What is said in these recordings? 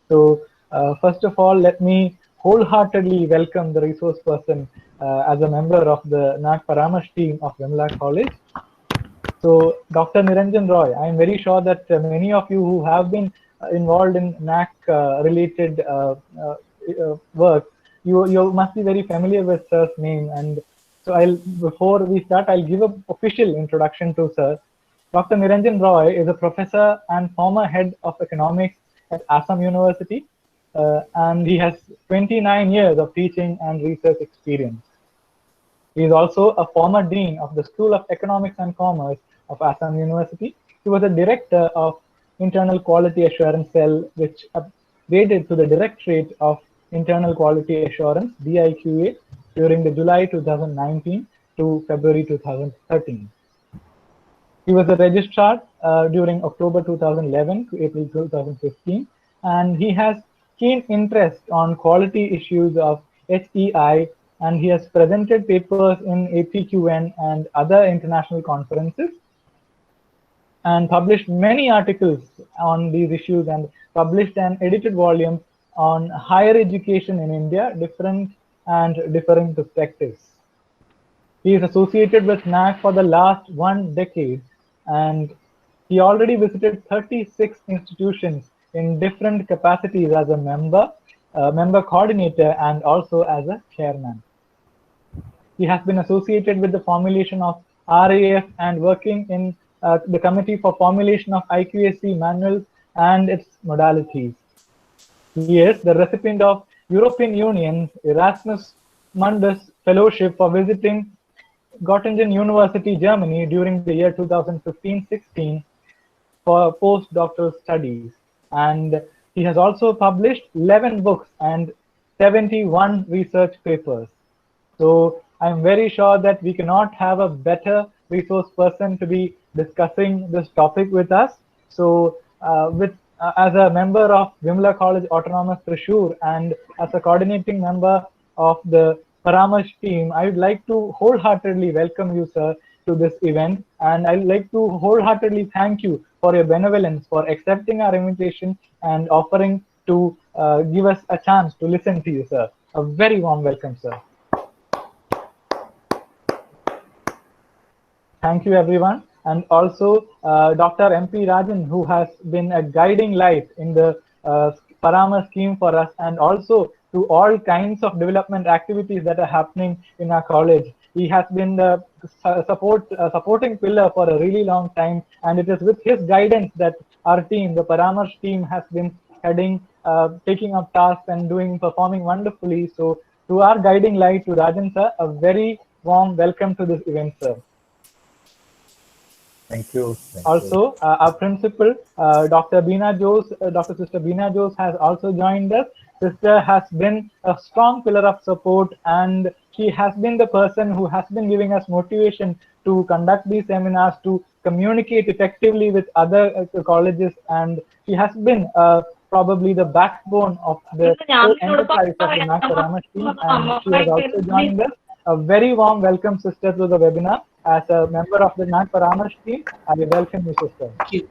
So, first of all, let me wholeheartedly welcome the resource person as a member of the NAC Paramash team of Vimla College. So, Dr. Niranjan Roy, I am very sure that many of you who have been involved in NAC related work, you must be very familiar with Sir's name. And so, before we start, I'll give an official introduction to Sir. Dr. Niranjan Roy is a professor and former head of economics at Assam University, and he has 29 years of teaching and research experience. He is also a former dean of the School of Economics and Commerce of Assam University. He was a director of Internal Quality Assurance Cell, which upgraded to the Directorate of Internal Quality Assurance (DIQA) during the July 2019 to February 2013. He was a registrar during October 2011 to April 2015, and he has keen interest on quality issues of HEI, and he has presented papers in APQN and other international conferences, and published many articles on these issues, and published an edited volume on higher education in India, different and differing perspectives. He is associated with NAC for the last 1 decade, and he already visited 36 institutions in different capacities as a member coordinator, and also as a chairman. He has been associated with the formulation of RAF and working in the committee for formulation of IQAC manuals and its modalities. He is the recipient of European Union's Erasmus Mundus Fellowship for visiting Göttingen University, Germany during the year 2015-16 for postdoctoral studies. And he has also published 11 books and 71 research papers. So I'm very sure that we cannot have a better resource person to be discussing this topic with us. So as a member of Vimla College Autonomous Thrissur and as a coordinating member of the Paramash team, I would like to wholeheartedly welcome you, sir, to this event. And I'd like to wholeheartedly thank you for your benevolence, for accepting our invitation and offering to give us a chance to listen to you, sir. A very warm welcome, sir. Thank you, everyone. And also Dr. MP Rajan, who has been a guiding light in the Parama scheme for us, and also to all kinds of development activities that are happening in our college. He has been the supporting pillar for a really long time, and it is with his guidance that our team, the Paramarsh team, has been heading, taking up tasks and performing wonderfully. So to our guiding light, to Rajan sir, a very warm welcome to this event, sir. Thank you. Also, our principal, Dr. Beena Jose, Dr. Sister Beena Jose has also joined us. Sister has been a strong pillar of support, and she has been the person who has been giving us motivation to conduct these seminars, to communicate effectively with other colleges, and she has been probably the backbone of the whole enterprise of the NAC Paramash team, and she has also joined us. A very warm welcome, sister, to the webinar. As a member of the NAC Paramash team, I welcome you, sister. Thank you.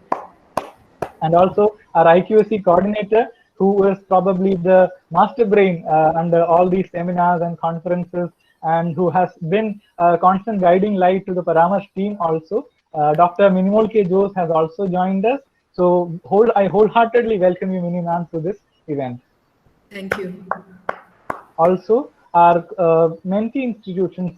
And also our IQAC coordinator, who is probably the master brain under all these seminars and conferences, and who has been a constant guiding light to the Paramash team also. Dr. Minimol K. Jose has also joined us. So I wholeheartedly welcome you, Mini ma'am, to this event. Thank you. Also, our mentee institutions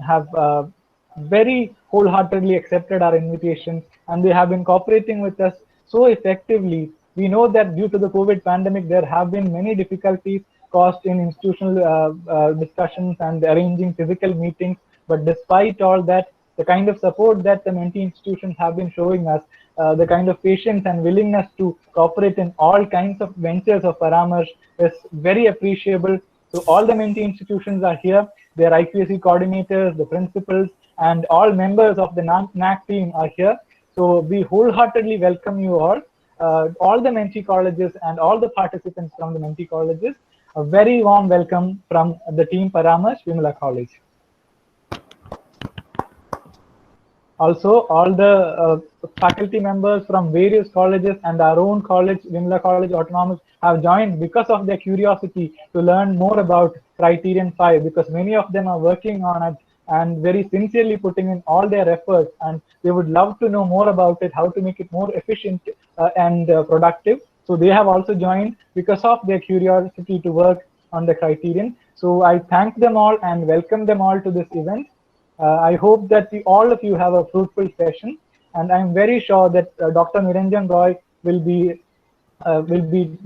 have very wholeheartedly accepted our invitation, and they have been cooperating with us so effectively. We know that due to the COVID pandemic, there have been many difficulties caused in institutional discussions and arranging physical meetings. But despite all that, the kind of support that the mentee institutions have been showing us, the kind of patience and willingness to cooperate in all kinds of ventures of Paramash is very appreciable. So all the mentee institutions are here. Their IQAC coordinators, the principals, and all members of the NAC team are here. So we wholeheartedly welcome you all the mentee colleges and all the participants from the mentee colleges. A very warm welcome from the team Paramash, Vimla College. Also, all the faculty members from various colleges and our own college, Vimla College Autonomous, have joined because of their curiosity to learn more about Criterion 5, because many of them are working on it and very sincerely putting in all their efforts, and they would love to know more about it, how to make it more efficient and productive. So they have also joined because of their curiosity to work on the Criterion. So I thank them all and welcome them all to this event. I hope that all of you have a fruitful session, and I'm very sure that Dr. Niranjan Roy will be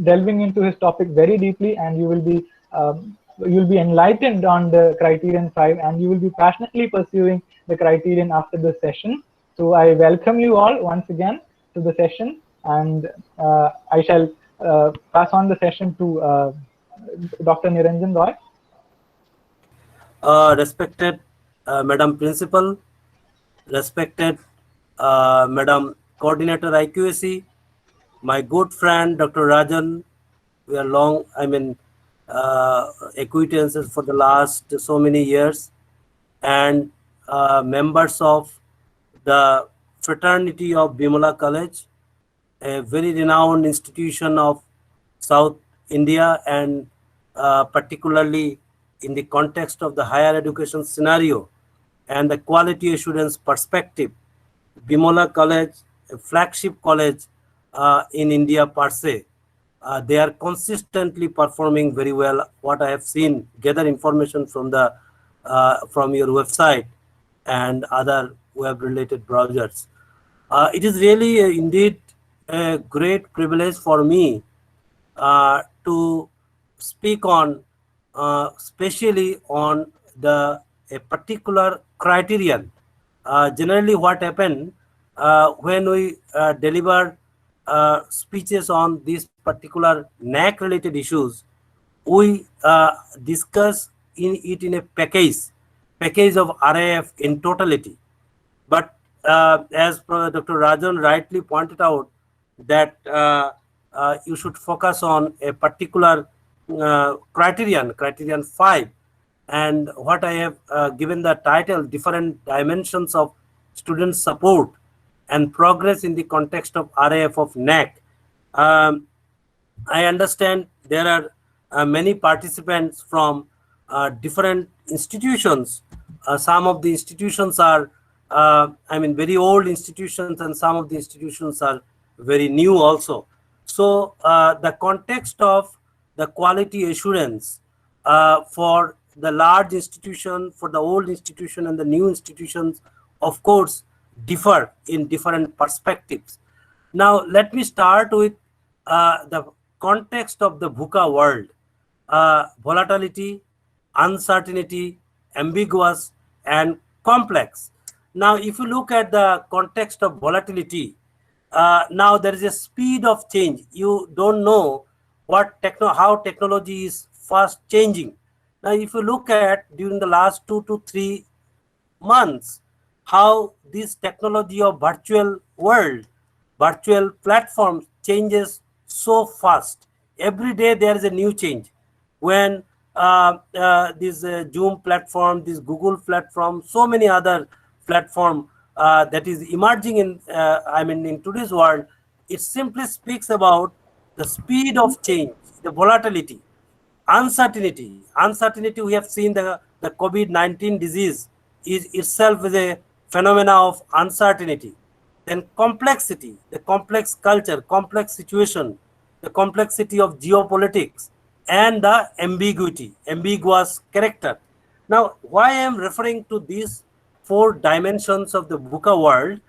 delving into his topic very deeply, and you'll be enlightened on the Criterion 5, and you will be passionately pursuing the Criterion after this session. So I welcome you all once again to the session, and I shall pass on the session to Dr. Niranjan Roy. Respected Madam Principal, respected Madam Coordinator IQAC, my good friend Dr. Rajan, we are long, acquaintances for the last so many years, and members of the fraternity of Bimala College, a very renowned institution of South India, and particularly in the context of the higher education scenario and the quality assurance perspective. Bimola College, a flagship college in India per se, they are consistently performing very well. What I have seen, gather information from the from your website and other web-related browsers. It is really indeed a great privilege for me to speak on, especially on a particular criterion. Generally, what happened when we deliver speeches on these particular NAC-related issues, we discuss it in a package of RAF in totality. But as Dr. Rajan rightly pointed out, that you should focus on a particular criterion 5, and what I have given the title, different dimensions of student support and progress in the context of RAF of NAC. I understand there are many participants from different institutions. Some of the institutions are, very old institutions, and some of the institutions are very new also. So the context of the quality assurance for the large institution, for the old institution, and the new institutions, of course, differ in different perspectives. Now, let me start with the context of the VUCA world. Volatility, uncertainty, ambiguous, and complex. Now, if you look at the context of volatility, now there is a speed of change. You don't know how technology is fast changing. Now, if you look at during the last 2 to 3 months, how this technology of virtual world, virtual platforms changes so fast. Every day there is a new change. When this Zoom platform, this Google platform, so many other platform that is emerging in today's world, it simply speaks about the speed of change, the volatility, uncertainty. We have seen the COVID-19 disease is itself is a phenomena of uncertainty. Then complexity, the complex culture, complex situation, the complexity of geopolitics, and the ambiguous character. Now, why I am referring to these 4 dimensions of the VUCA world,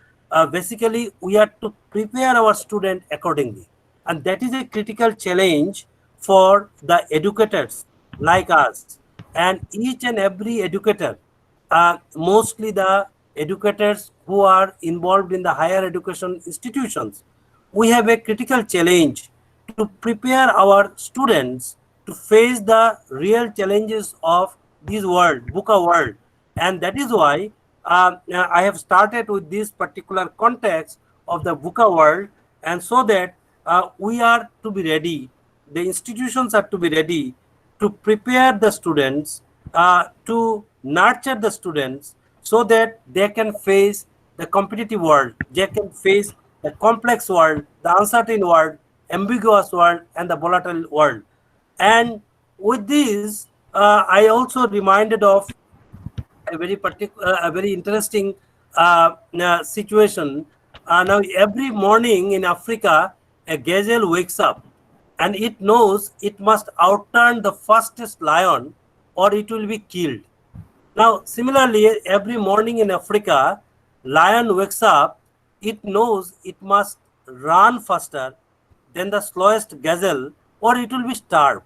basically we are to prepare our student accordingly. And that is a critical challenge for the educators like us. And each and every educator, mostly the educators who are involved in the higher education institutions, we have a critical challenge to prepare our students to face the real challenges of this world, VUCA world. And that is why I have started with this particular context of the VUCA world, and so that we are to be ready, the institutions are to be ready to prepare the students, to nurture the students, so that they can face the competitive world. They can face the complex world, the uncertain world, ambiguous world, and the volatile world. And with this, I also reminded of a very interesting situation. Now, every morning in Africa, a gazelle wakes up and it knows it must outrun the fastest lion or it will be killed. Now, similarly, every morning in Africa, lion wakes up, it knows it must run faster than the slowest gazelle or it will be starved.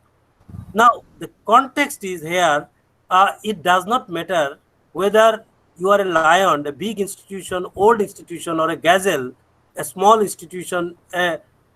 Now, the context is here, it does not matter whether you are a lion, a big institution, old institution, or a gazelle, a small institution,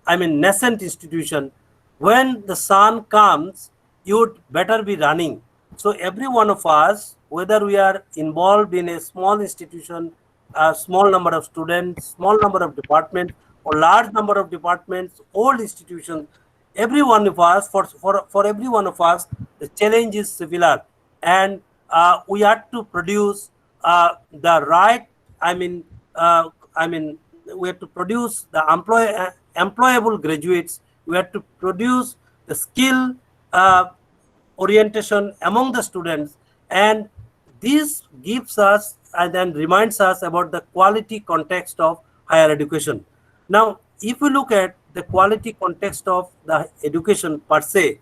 nascent institution. When the sun comes, you'd better be running. So every one of us, whether we are involved in a small institution, a small number of students, small number of departments, or large number of departments, old institutions, every one of us, for every one of us, the challenge is similar, and we have to produce the right. We have to produce the employable graduates. We have to produce the skill orientation among the students, and this gives us and then reminds us about the quality context of higher education. Now, if we look at the quality context of the education per se,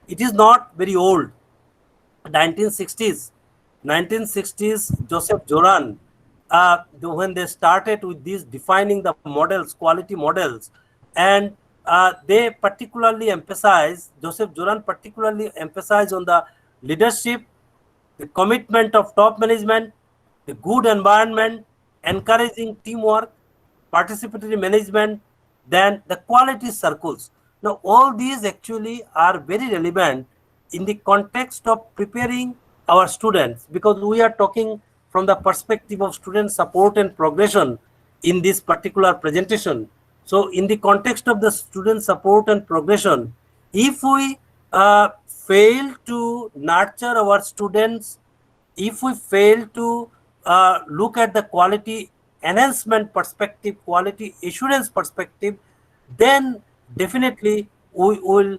it is not very old. 1960s, 1960s, Joseph Joran, when they started with these defining the models, quality models, and they particularly emphasize, Joseph Joran particularly emphasized on the leadership, the commitment of top management, the good environment, encouraging teamwork, participatory management, then the quality circles. Now, all these actually are very relevant in the context of preparing our students, because we are talking from the perspective of student support and progression in this particular presentation. So, in the context of the student support and progression, if we fail to nurture our students, if we fail to look at the quality enhancement perspective, quality assurance perspective, then definitely we will,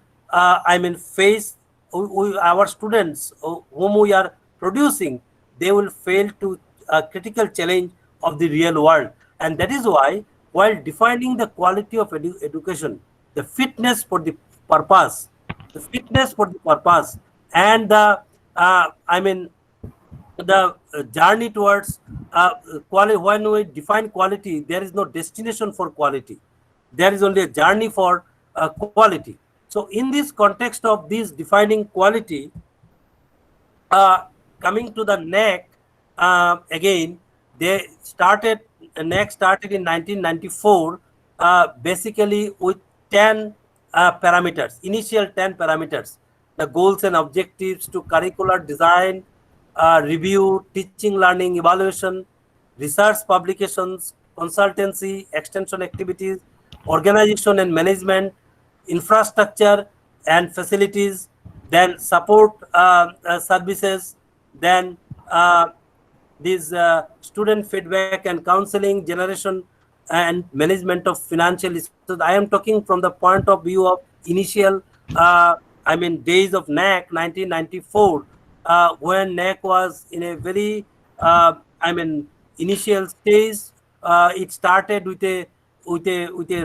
face our students whom we are producing, they will fail to a critical challenge of the real world. And that is why, while defining the quality of education, the fitness for the purpose, and the, the journey towards quality. When we define quality, there is no destination for quality, there is only a journey for quality. So in this context of this defining quality, coming to the NAC, again, they started, NAC started in 1994, basically with 10 parameters, initial 10 parameters, the goals and objectives to curricular design, review, teaching, learning, evaluation, research publications, consultancy, extension activities, organization and management, infrastructure and facilities, then support services, then these student feedback and counseling, generation and management of financial. So I am talking from the point of view of initial, days of NAC 1994, when NAC was in a very, initial stage. It started with a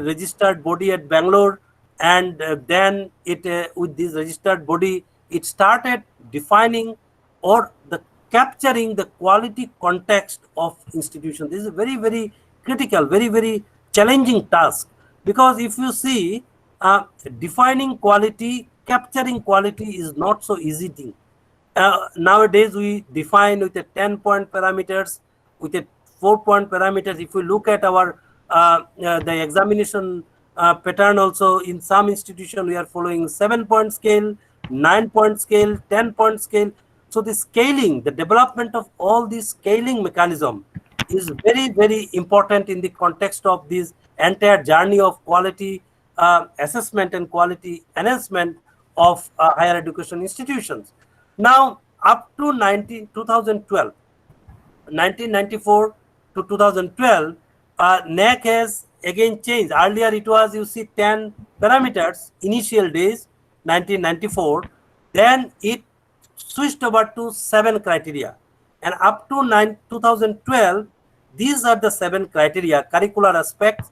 registered body at Bangalore, and then it with this registered body, it started defining or the capturing the quality context of institution. This is a very, very critical, very, very challenging task, because if you see, defining quality, capturing quality is not so easy thing. Nowadays we define with a 10-point parameters, with a 4-point parameters. If we look at our the examination pattern, also in some institution we are following 7-point scale, 9-point scale, 10-point scale. So the scaling, the development of all these scaling mechanism is very, very important in the context of this entire journey of quality assessment and quality enhancement of higher education institutions. Now, up to 1994, to 2012, NAC has again changed. Earlier it was, you see, 10 parameters, initial days, 1994. Then it switched over to 7 criteria. And up to 2012, these are the 7 criteria: curricular aspects,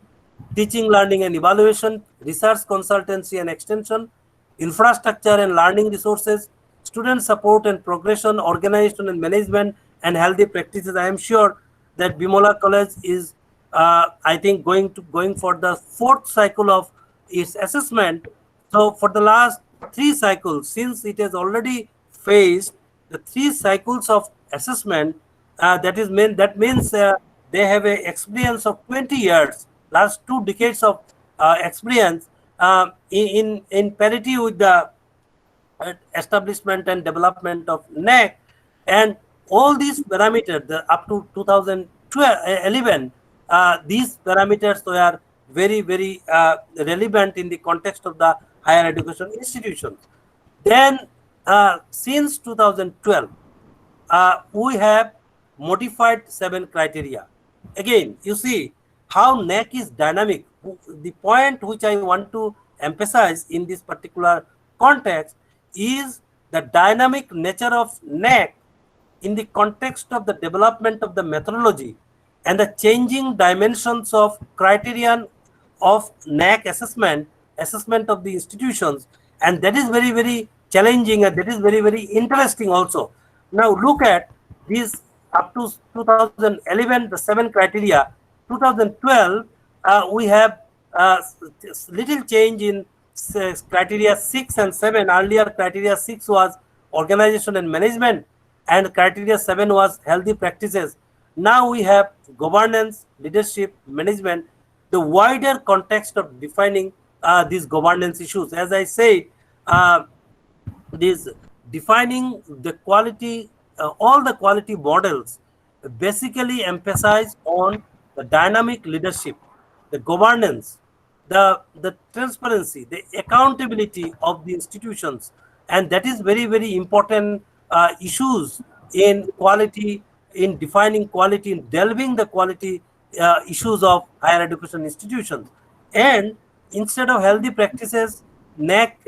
teaching, learning and evaluation, research, consultancy and extension, infrastructure and learning resources, student support and progression, organization and management, and healthy practices. I am sure that Bimola College is, I think, going for the 4th cycle of its assessment. So for the last 3 cycles, since it has already faced the 3 cycles of assessment, that means they have a experience of 20 years, last 2 decades of experience in parity with the establishment and development of NAC. And all these parameters, up to 2011, these parameters were very, very relevant in the context of the higher education institutions. Then, since 2012, we have modified 7 criteria. Again, you see how NAC is dynamic. The point which I want to emphasize in this particular context is the dynamic nature of NAC in the context of the development of the methodology and the changing dimensions of criterion of NAC assessment of the institutions. And that is very, very challenging, and that is very, very interesting also. Now look at these up to 2011, the 7 criteria. 2012, we have little change in criteria 6 and 7. Earlier criteria 6 was organization and management, and criteria 7 was healthy practices. Now we have governance, leadership, management, the wider context of defining these governance issues. As I said, this defining the quality, all the quality models basically emphasize on the dynamic leadership, the governance, the transparency, the accountability of the institutions. And that is very, very important issues in quality, in defining quality, in delving the quality issues of higher education institutions. And instead of healthy practices, NAC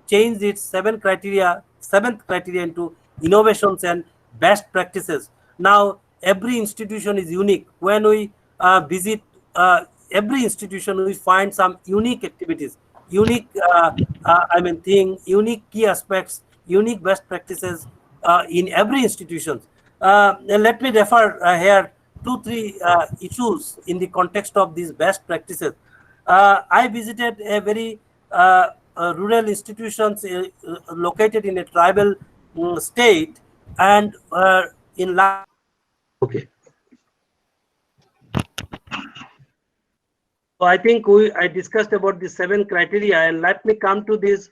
changed its 7th criteria into innovations and best practices. Now, every institution is unique. When we visit every institution, we find some unique activities, unique, unique key aspects, unique best practices in every institution. Let me refer here 2-3 issues in the context of these best practices. I visited a very rural institutions located in a tribal state, and in last. Okay. So I think I discussed about the 7 criteria, and let me come to this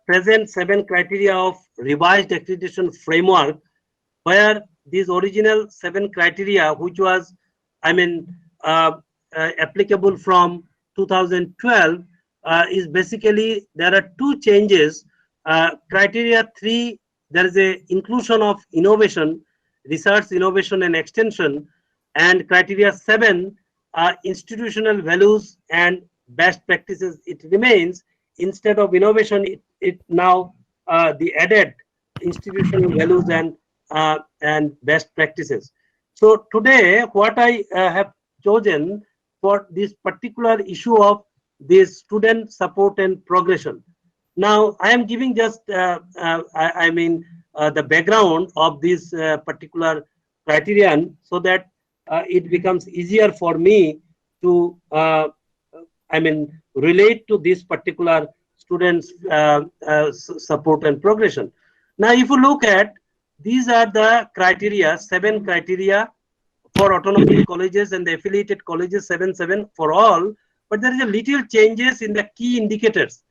present 7 criteria of revised accreditation framework, where these original 7 criteria, which was, applicable from 2012, is basically, there are 2 changes. Criteria 3, there is a inclusion of innovation, research, innovation and extension, and criteria 7, institutional values and best practices. It remains, instead of innovation, it now the added institutional values and best practices. So today, what I have chosen for this particular issue of this student support and progression. Now, I am giving just the background of this particular criterion, so that it becomes easier for me to relate to this particular students support and progression. Now, if you look at, these are the criteria, 7 criteria for autonomous colleges and the affiliated colleges, 7 for all, but there is a little changes in the key indicators,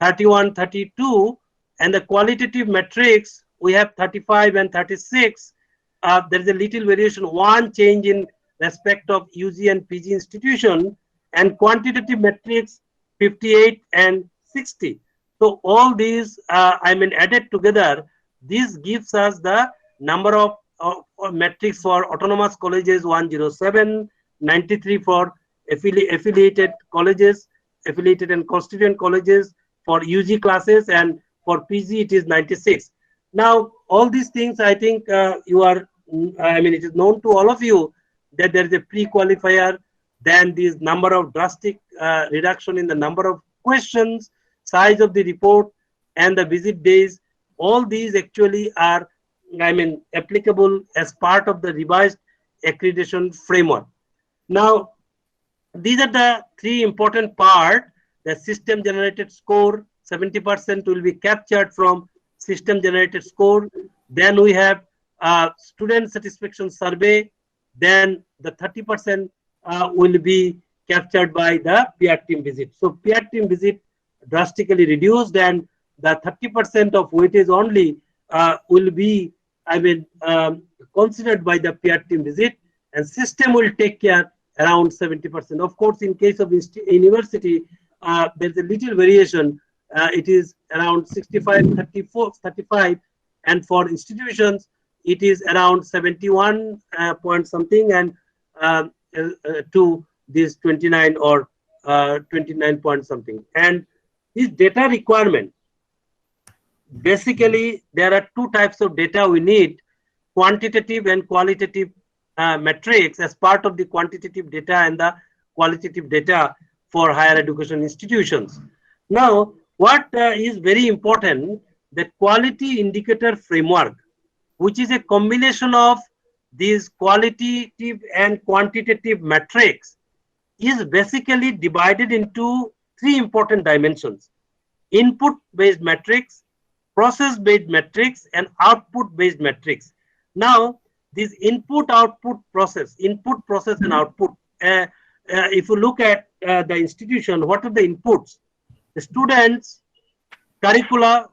31, 32, and the qualitative metrics, we have 35 and 36. There is a little variation, 1 change in respect of UG and PG institution, and quantitative metrics 58 and 60. So all these added together, this gives us the number of metrics for autonomous colleges 107, 93 for affiliated colleges, affiliated and constituent colleges for UG classes, and for PG it is 96. Now all these things, I think you are, I mean, it is known to all of you that there is a pre-qualifier, then this number of drastic reduction in the number of questions, size of the report, and the visit days. All these actually are, I mean, applicable as part of the revised accreditation framework. Now, these are the three important parts. The system generated score, 70% will be captured from system generated score. Then we have student satisfaction survey. Then the 30% will be captured by the peer team visit. So peer team visit drastically reduced, and the 30% of weightage only will be, I mean, considered by the peer team visit, and system will take care around 70%. Of course, in case of university, there's a little variation. It is around 65, 34, 35, and for institutions, it is around 71 point something, and to this 29 or 29 point something. And this data requirement, basically, there are two types of data we need: quantitative and qualitative metrics as part of the quantitative data and the qualitative data for higher education institutions. Now, what is very important, the quality indicator framework, which is a combination of these qualitative and quantitative metrics, is basically divided into three important dimensions: input-based metrics, process-based metrics, and output-based metrics. Now, this input, process, and output. If you look at the institution, what are the inputs? The students, curricula,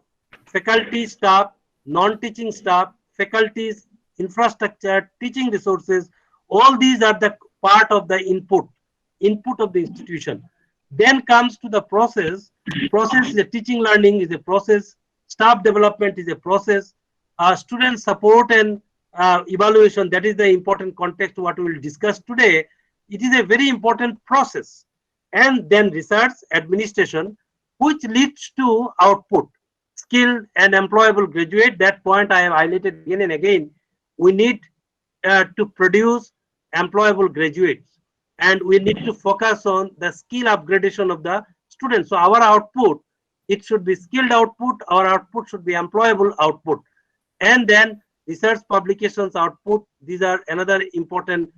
faculty, staff, non-teaching staff, faculties, infrastructure, teaching resources, all these are the part of the input of the institution. Then comes to the process. Process is a teaching learning is a process, staff development is a process, student support and evaluation, that is the important context what we will discuss today. It is a very important process. And then research, administration, which leads to output, skilled and employable graduate. That point I have highlighted again and again. We need to produce employable graduates, and we need to focus on the skill upgradation of the students. So our output, it should be skilled output, our output should be employable output. And then research publications output, these are another important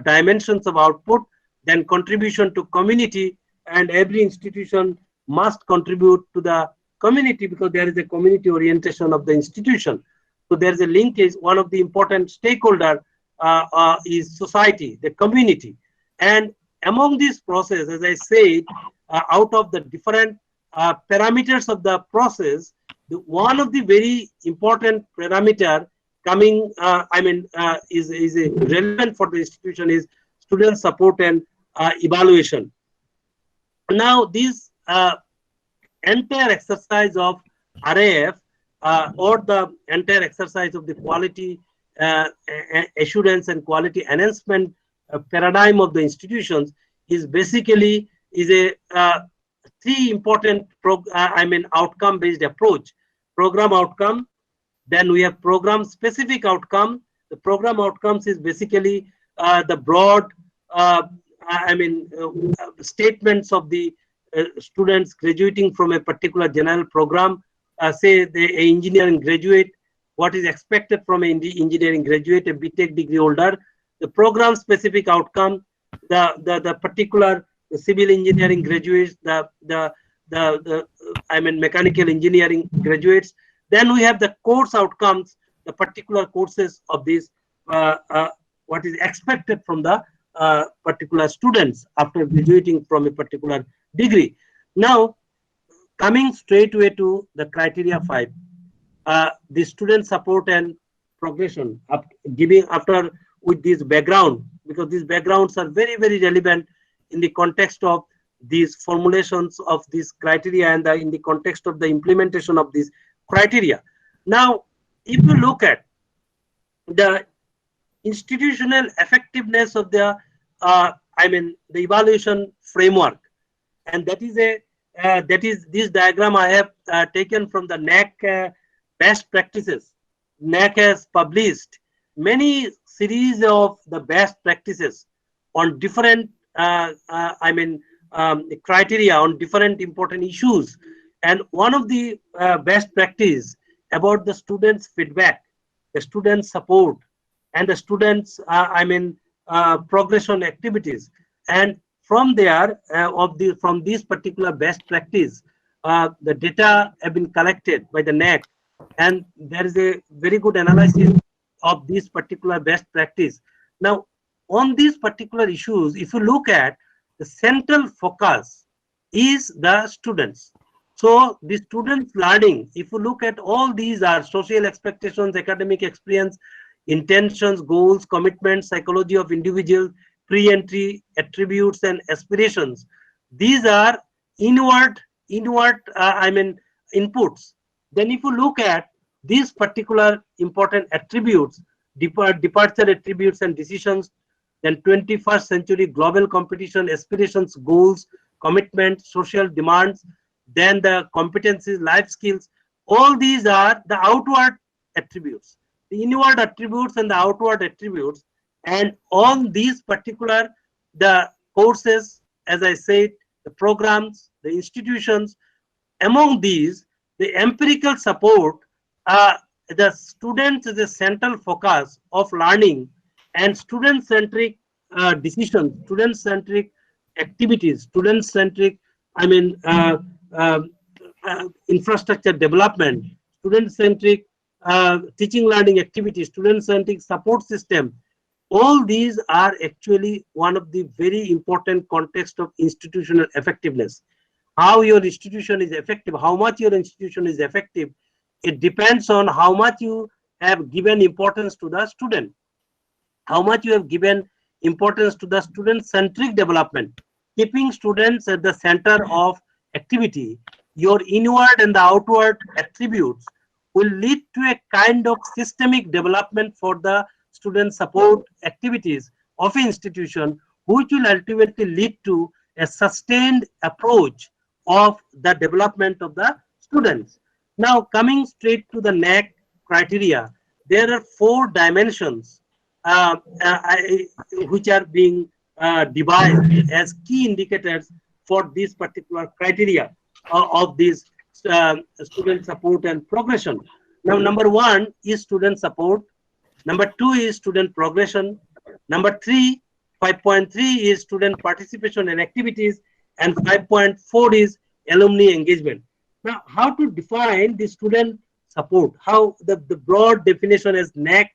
dimensions of output. Then contribution to community, and every institution must contribute to the community because there is a community orientation of the institution. So there is a linkage. One of the important stakeholder is society, the community. And among this process, as I said, out of the different parameters of the process, one of the very important parameter coming, is relevant for the institution is student support and evaluation. Now, this entire exercise of RAF or the entire exercise of the quality assurance and quality enhancement paradigm of the institutions is basically a three important outcome based approach: program outcome, then we have program specific outcome. The program outcomes is basically the broad statements of the students graduating from a particular general program. Say the engineering graduate, what is expected from an engineering graduate, a BTech degree holder. The program specific outcome, the particular civil engineering graduates, mechanical engineering graduates. Then we have the course outcomes, the particular courses of this, what is expected from the particular students after graduating from a particular degree. Now, coming straight away to the criteria 5, the student support and progression, after with this background, because these backgrounds are very, very relevant in the context of these formulations of these criteria and in the context of the implementation of these criteria. Now, if you look at the institutional effectiveness of the the evaluation framework. And that is this diagram I have taken from the NAAC best practices. NAAC has published many series of the best practices on different criteria on different important issues. And one of the best practice about the students feedback, the student support, and the students progression activities. And from there from this particular best practice, the data have been collected by the NAAC, and there is a very good analysis of this particular best practice. Now, on these particular issues, if you look at the central focus is the students. So the students learning, if you look at all these are social expectations, academic experience, intentions, goals, commitments, psychology of individual, pre-entry attributes and aspirations. These are inward inputs. Then if you look at these particular important attributes, departure attributes and decisions, then 21st century global competition, aspirations, goals, commitment, social demands, then the competencies, life skills, all these are the outward attributes, the inward attributes and the outward attributes. And on these particular, the courses, as I said, the programs, the institutions, among these, the empirical support, the students is a central focus of learning, and student-centric decisions, student-centric activities, student-centric, infrastructure development, student-centric teaching learning activities, student-centric support system. All these are actually one of the very important context of institutional effectiveness. How your institution is effective, how much your institution is effective, it depends on how much you have given importance to the student, how much you have given importance to the student-centric development, keeping students at the center of activity. Your inward and the outward attributes will lead to a kind of systemic development for the student support activities of an institution, which will ultimately lead to a sustained approach of the development of the students. Now, coming straight to the NAAC criteria, there are 4 dimensions which are being devised as key indicators for this particular criteria of this student support and progression. Now, number 1 is student support. Number 2 is student progression. Number 3, 5.3 is student participation in activities, and 5.4 is alumni engagement. Now, how to define the student support? How the broad definition as NAAC,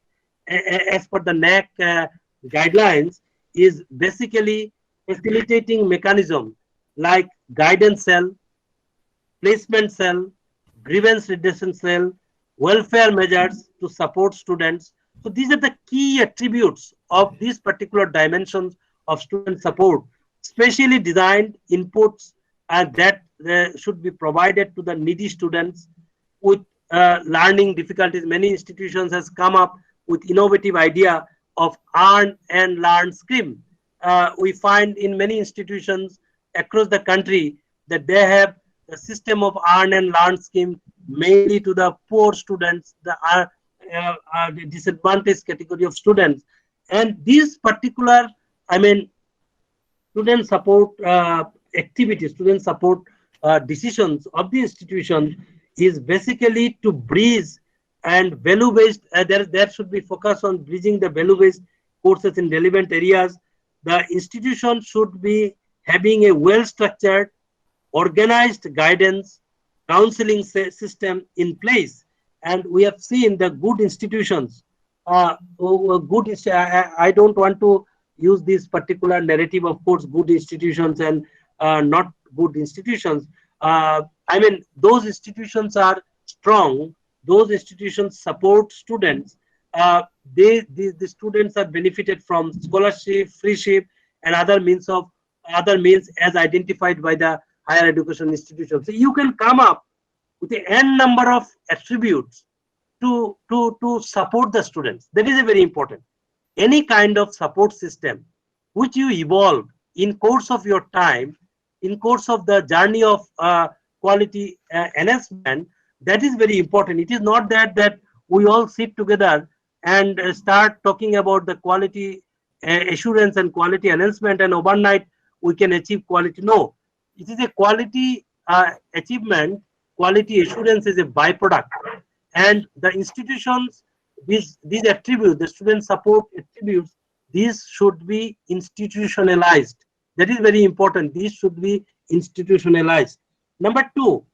as per the NAAC guidelines, is basically facilitating mechanism like guidance cell, placement cell, grievance redressal cell, welfare measures to support students. So these are the key attributes of these particular dimensions of student support, specially designed inputs that should be provided to the needy students with learning difficulties. Many institutions has come up with innovative idea of earn and learn scheme. We find in many institutions across the country that they have a system of earn and learn scheme mainly to the poor students, the disadvantaged category of students. And these particular, student support activities, student support decisions of the institution is basically to bridge and value-based, there should be focus on bridging the value-based courses in relevant areas. The institution should be having a well-structured, organized guidance, counseling system in place. And we have seen the good institutions, I don't want to use this particular narrative, of course, good institutions and not good institutions. Those institutions are strong, those institutions support students. The students are benefited from scholarship, freeship, and other means as identified by the higher education institutions. So you can come up with an n number of attributes to support the students. That is a very important. any kind of support system which you evolve in course of your time, in course of the journey of quality enhancement, that is very important. It is not that we all sit together and start talking about the quality assurance and quality enhancement, and overnight we can achieve quality. No, it is a quality achievement. Quality assurance is a byproduct, and the institutions, these attributes, the student support attributes, these should be institutionalized. That is very important. These should be institutionalized. Number two,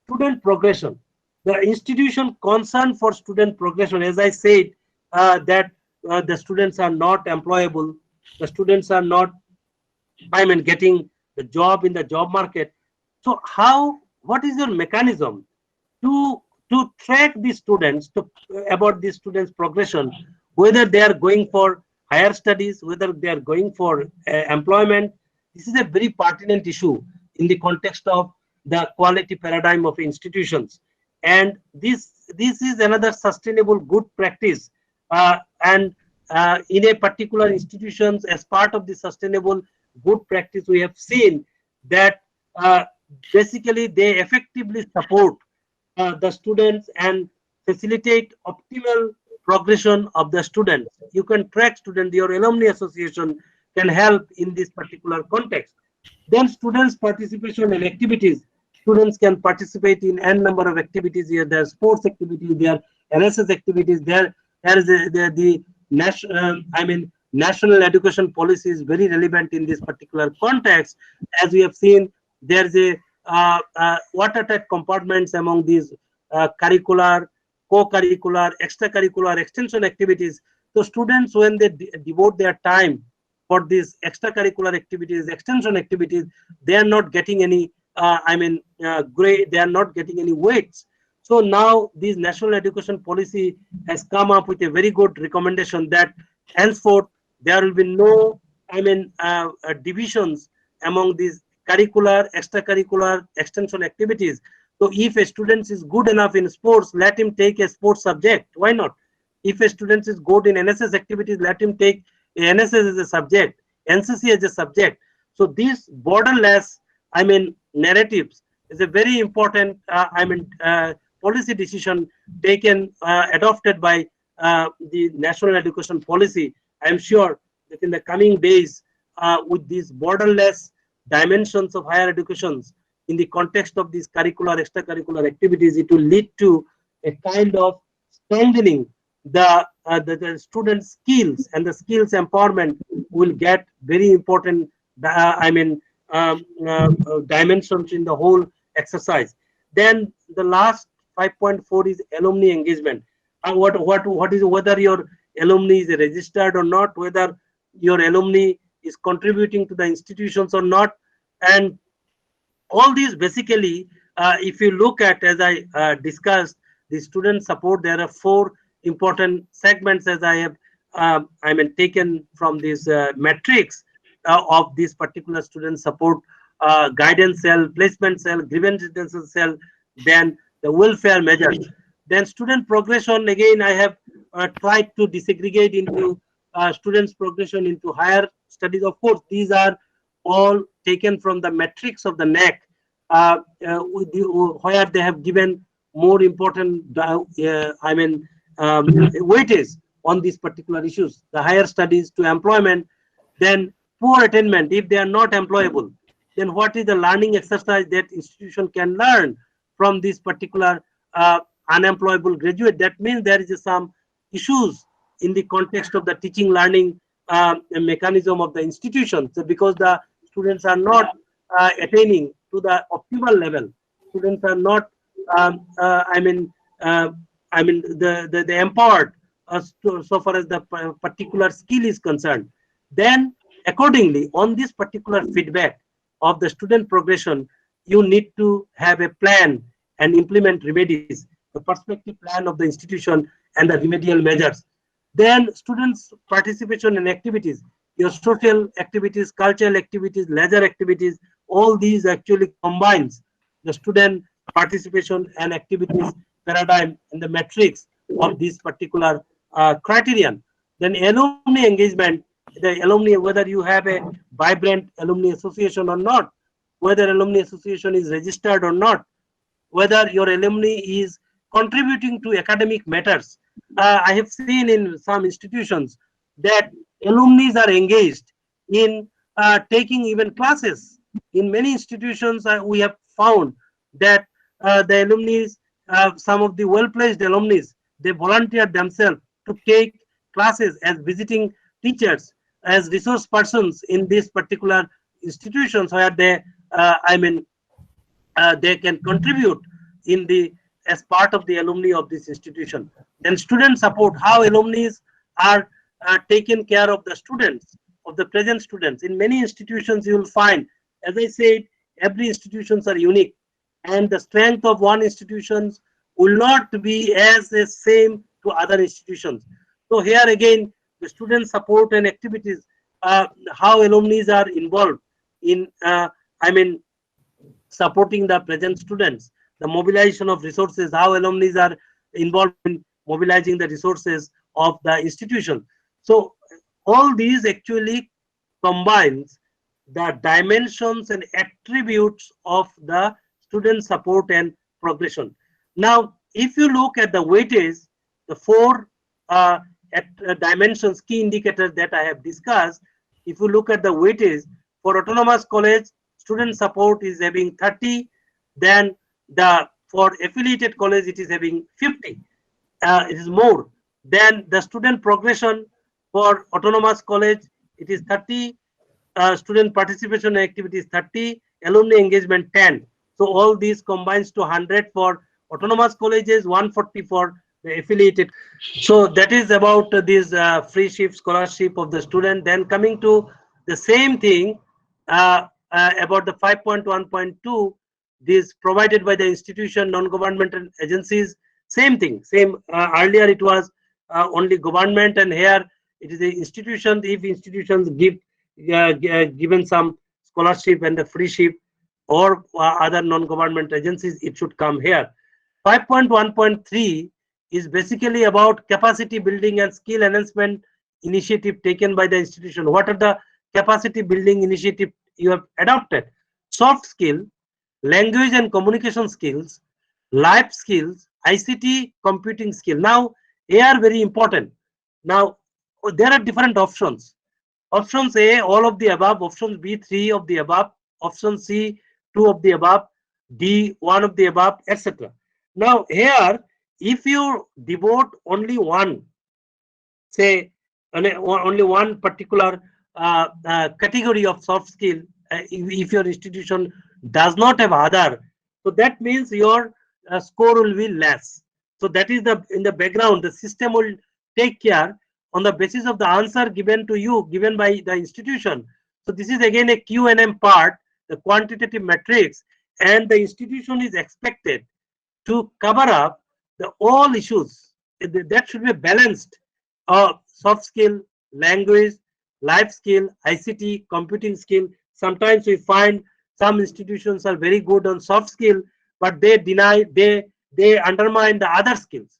student progression. The institution concerned for student progression, as I said, that the students are not employable, the students are not, I mean, getting the job in the job market. So how, what is your mechanism to track these students, to about these students progression, whether they are going for higher studies, whether they are going for employment? This is a very pertinent issue in the context of the quality paradigm of institutions, and this is another sustainable good practice, and in a particular institutions, as part of the sustainable good practice, we have seen that uh, basically they effectively support the students and facilitate optimal progression of the students. You can track students, your alumni association can help in this particular context. Then students' participation in activities. Students can participate in n number of activities here. There are sports activities, there are NSS activities, there is the national, I mean, national education policy is very relevant in this particular context. As we have seen, there is a watertight compartments among these curricular, co-curricular, extracurricular, extension activities. So students, when they devote their time for these extracurricular activities, extension activities, they are not getting any, grade, they are not getting any weights. So now this national education policy has come up with a very good recommendation that henceforth there will be no, divisions among these curricular, extracurricular, extension activities. So if a student is good enough in sports, let him take a sports subject. Why not? If a student is good in NSS activities, let him take NSS as a subject, NCC as a subject. So these borderless, narratives is a very important, policy decision taken, adopted by the national education policy. I am sure that in the coming days, with these borderless dimensions of higher educations, in the context of these curricular, extracurricular activities, it will lead to a kind of strengthening the students' skills, and the skills empowerment will get very important, dimensions in the whole exercise. Then the last 5.4 is alumni engagement. What is, whether your alumni is registered or not, whether your alumni is contributing to the institutions or not, and all these basically, if you look at, as I discussed, the student support, there are four important segments, as I have taken from this matrix of this particular student support: guidance cell, placement cell, grievance redressal cell, then the welfare measures. Then student progression, again I have tried to disaggregate into students progression into higher studies. Of course, these are all taken from the matrix of the NAC, where they have given more important, weightage on these particular issues. The higher studies to employment, then poor attainment. If they are not employable, then what is the learning exercise that institution can learn from this particular unemployable graduate? That means there is some issues in the context of the teaching learning mechanism of the institution. So because the students are not attaining to the optimal level, students are not, the empowered so far as the particular skill is concerned. Then accordingly, on this particular feedback of the student progression, you need to have a plan and implement remedies, the perspective plan of the institution and the remedial measures. Then students' participation in activities, your social activities, cultural activities, leisure activities, all these actually combines the student participation and activities paradigm in the matrix of this particular criterion. Then alumni engagement, the alumni, whether you have a vibrant alumni association or not, whether alumni association is registered or not, whether your alumni is contributing to academic matters. I have seen in some institutions that alumni are engaged in taking even classes. In many institutions, we have found that the alumni, some of the well-placed alumni, they volunteer themselves to take classes as visiting teachers, as resource persons in these particular institutions where they, they can contribute in the as part of the alumni of this institution. Then student support, how alumni are taken care of the students, of the present students. In many institutions you will find, as I said, every institutions are unique, and the strength of one institutions will not be as the same to other institutions. So here again, the student support and activities, how alumni are involved in supporting the present students, the mobilization of resources, how alumni are involved in mobilizing the resources of the institution. So all these actually combines the dimensions and attributes of the student support and progression. Now, if you look at the weightage, the four dimensions, key indicators that I have discussed, if you look at the weightage for autonomous college, student support is having 30, then for affiliated college it is having 50. It is more. Then the student progression for autonomous college, it is 30, student participation activity is 30, alumni engagement 10. So all these combines to 100 for autonomous colleges, 140 for the affiliated. So that is about this free shift scholarship of the student. Then coming to the same thing about the 5.1.2, this provided by the institution, non-governmental agencies, same thing, same. Earlier it was only government, and here it is the institution. If institutions give given some scholarship and the free ship, or other non-government agencies, it should come here. 5.1.3 is basically about capacity building and skill enhancement initiative taken by the institution. What are the capacity building initiative you have adopted? Soft skill, language and communication skills, life skills, ICT computing skill. Now, they are very important. Now, there are different options. Options A, all of the above. Options B, 3 of the above. Option C, 2 of the above. D, 1 of the above, etc. Now, here, if you devote only one, say, only one particular category of soft skill, if your institution does not have other, so that means your score will be less. So that is the in the background, the system will take care on the basis of the answer given to you, given by the institution. So this is again a QNM part, the quantitative matrix, and the institution is expected to cover up the all issues. That should be balanced. Soft skill, language, life skill, ICT, computing skill. Sometimes we find some institutions are very good on soft skill, but they undermine the other skills.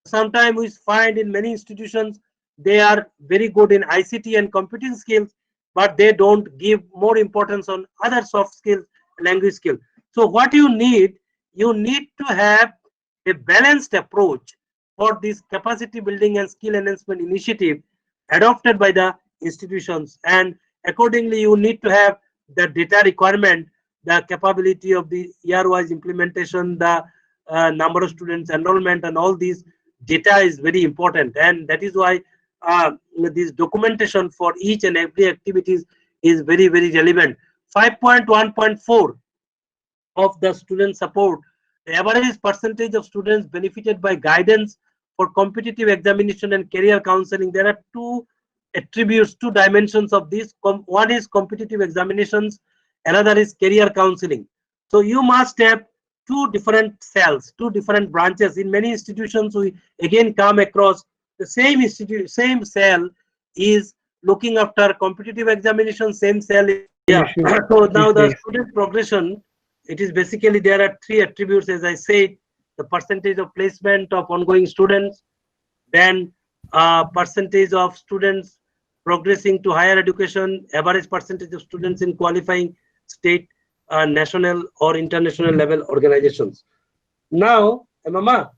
Sometimes we find in many institutions they are very good in ICT and computing skills, but they don't give more importance on other soft skills, language skills. So what you need to have a balanced approach for this capacity building and skill enhancement initiative adopted by the institutions, and accordingly you need to have the data requirement, the capability of the year-wise implementation, the number of students, enrollment, and all these data is very important, and that is why this documentation for each and every activities is very, very relevant. 5.1.4 of the student support, the average percentage of students benefited by guidance for competitive examination and career counseling. There are two attributes, two dimensions of this. One is competitive examinations, another is career counseling. So you must have two different cells, two different branches. In many institutions, we again come across the same institute, same cell is looking after competitive examination, same cell. Yeah. So now the student progression, it is basically there are three attributes, as I said: the percentage of placement of ongoing students, then percentage of students progressing to higher education, average percentage of students in qualifying state, national or international level organizations. Now, Mama,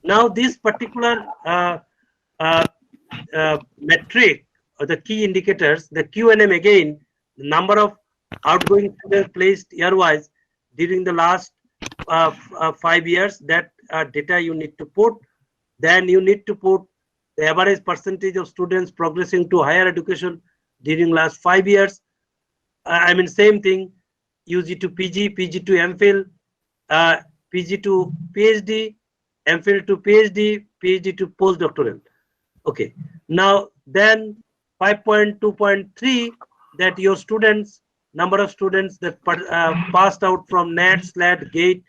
now this particular metric or the key indicators, the QNM again, the number of outgoing students placed year-wise during the last 5 years, that data you need to put. Then you need to put the average percentage of students progressing to higher education during last 5 years. I mean, same thing, UG to PG, PG to MPhil, PG to PhD, MPhil to PhD, PhD to postdoctoral. Okay. Now, then 5.2.3, that your students, number of students that passed out from NET, SLAT, GATE,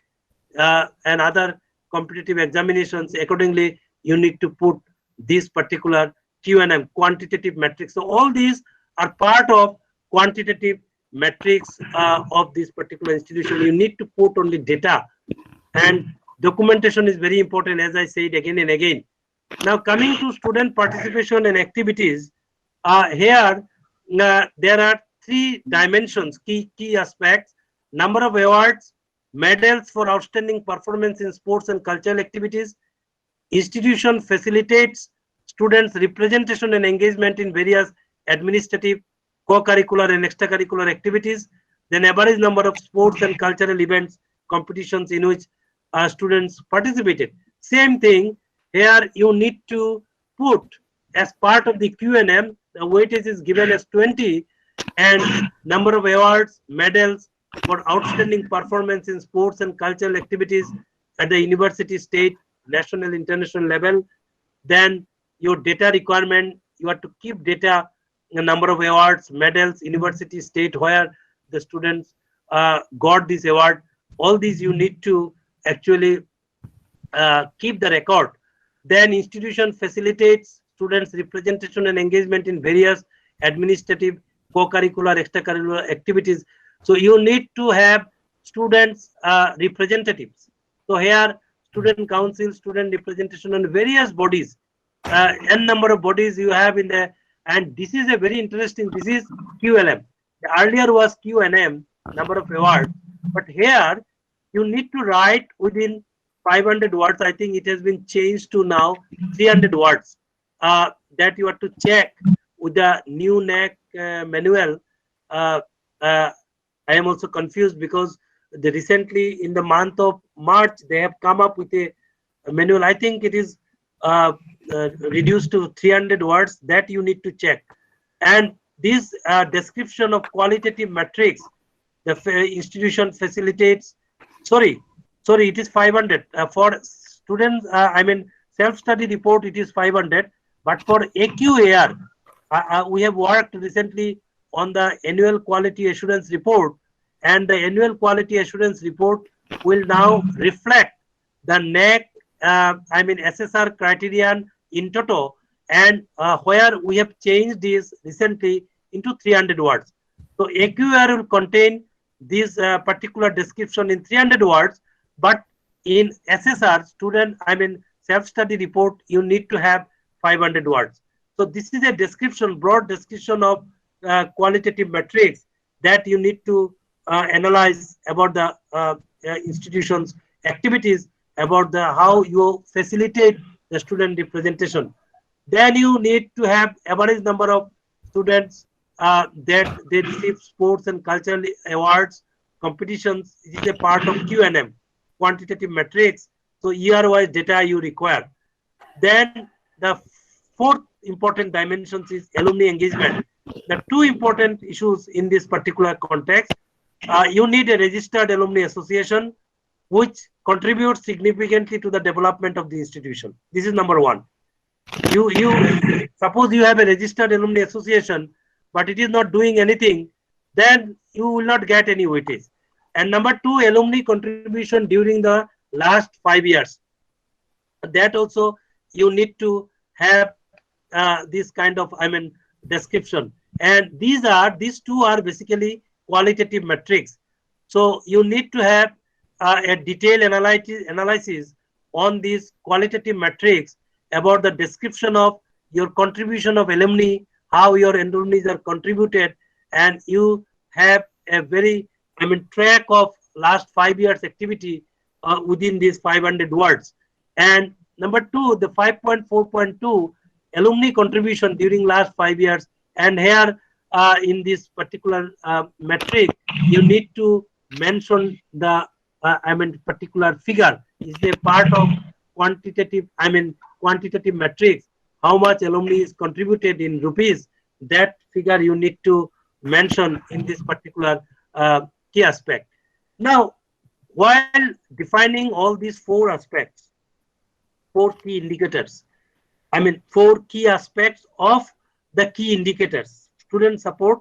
and other competitive examinations. Accordingly, you need to put this particular QNM, quantitative metrics. So all these are part of quantitative metrics of this particular institution. You need to put only data, and documentation is very important, as I said again and again. Now, coming to student participation and activities, here there are 3 dimensions, key aspects: number of awards, medals for outstanding performance in sports and cultural activities. Institution facilitates students' representation and engagement in various administrative, co-curricular and extracurricular activities. Then average number of sports and cultural events, competitions in which students participated. Same thing here, you need to put as part of the QNM, the weightage is given as 20, and number of awards, medals for outstanding performance in sports and cultural activities at the university, state, national, international level. Then your data requirement, you have to keep data, the number of awards, medals, university, state, where the students got this award. All these you need to actually keep the record. Then institution facilitates students' representation and engagement in various administrative, co-curricular, extracurricular activities. So you need to have students representatives. So here, student council, student representation, and various bodies, n number of bodies you have in there. And this is a very interesting, this is QLM. Earlier was QNM, number of awards, but here you need to write within 500 words. I think it has been changed to now 300 words that you have to check with the new NAC manual. I am also confused because they recently, in the month of March, they have come up with a manual. I think it is reduced to 300 words that you need to check. And this description of qualitative metrics, the institution facilitates, sorry, it is 500. For students, I mean, self-study report, it is 500. But for AQAR, we have worked recently on the annual quality assurance report, and the annual quality assurance report will now reflect the NAC, I mean, SSR criterion in toto, and where we have changed this recently into 300 words. So AQAR will contain this particular description in 300 words, but in SSR student, I mean, self-study report, you need to have 500 words. So this is a description, broad description of qualitative metrics that you need to analyze about the institution's activities, about the how you facilitate the student representation. Then you need to have average number of students that they receive sports and cultural awards, competitions. It is a part of QNM, quantitative metrics. So year-wise data you require. Then the 4th important dimensions is alumni engagement. The 2 important issues in this particular context. You need a registered alumni association which contributes significantly to the development of the institution. This is number 1. You suppose you have a registered alumni association, but it is not doing anything, then you will not get any weightage. And number 2, alumni contribution during the last 5 years. That also you need to have this kind of, I mean, description. And these 2 are basically qualitative metrics. So you need to have a detailed analysis on these qualitative metrics about the description of your contribution of alumni, how your alumni are contributed, and you have a very, track of last 5 years activity within these 500 words. And number two, the 5.4.2 alumni contribution during last 5 years. And here in this particular metric, you need to mention the particular figure is a part of quantitative quantitative metrics, how much alumni is contributed in rupees. That figure you need to mention in this particular key aspect. Now, while defining all these four aspects, four key indicators, four key aspects of the key indicators: student support,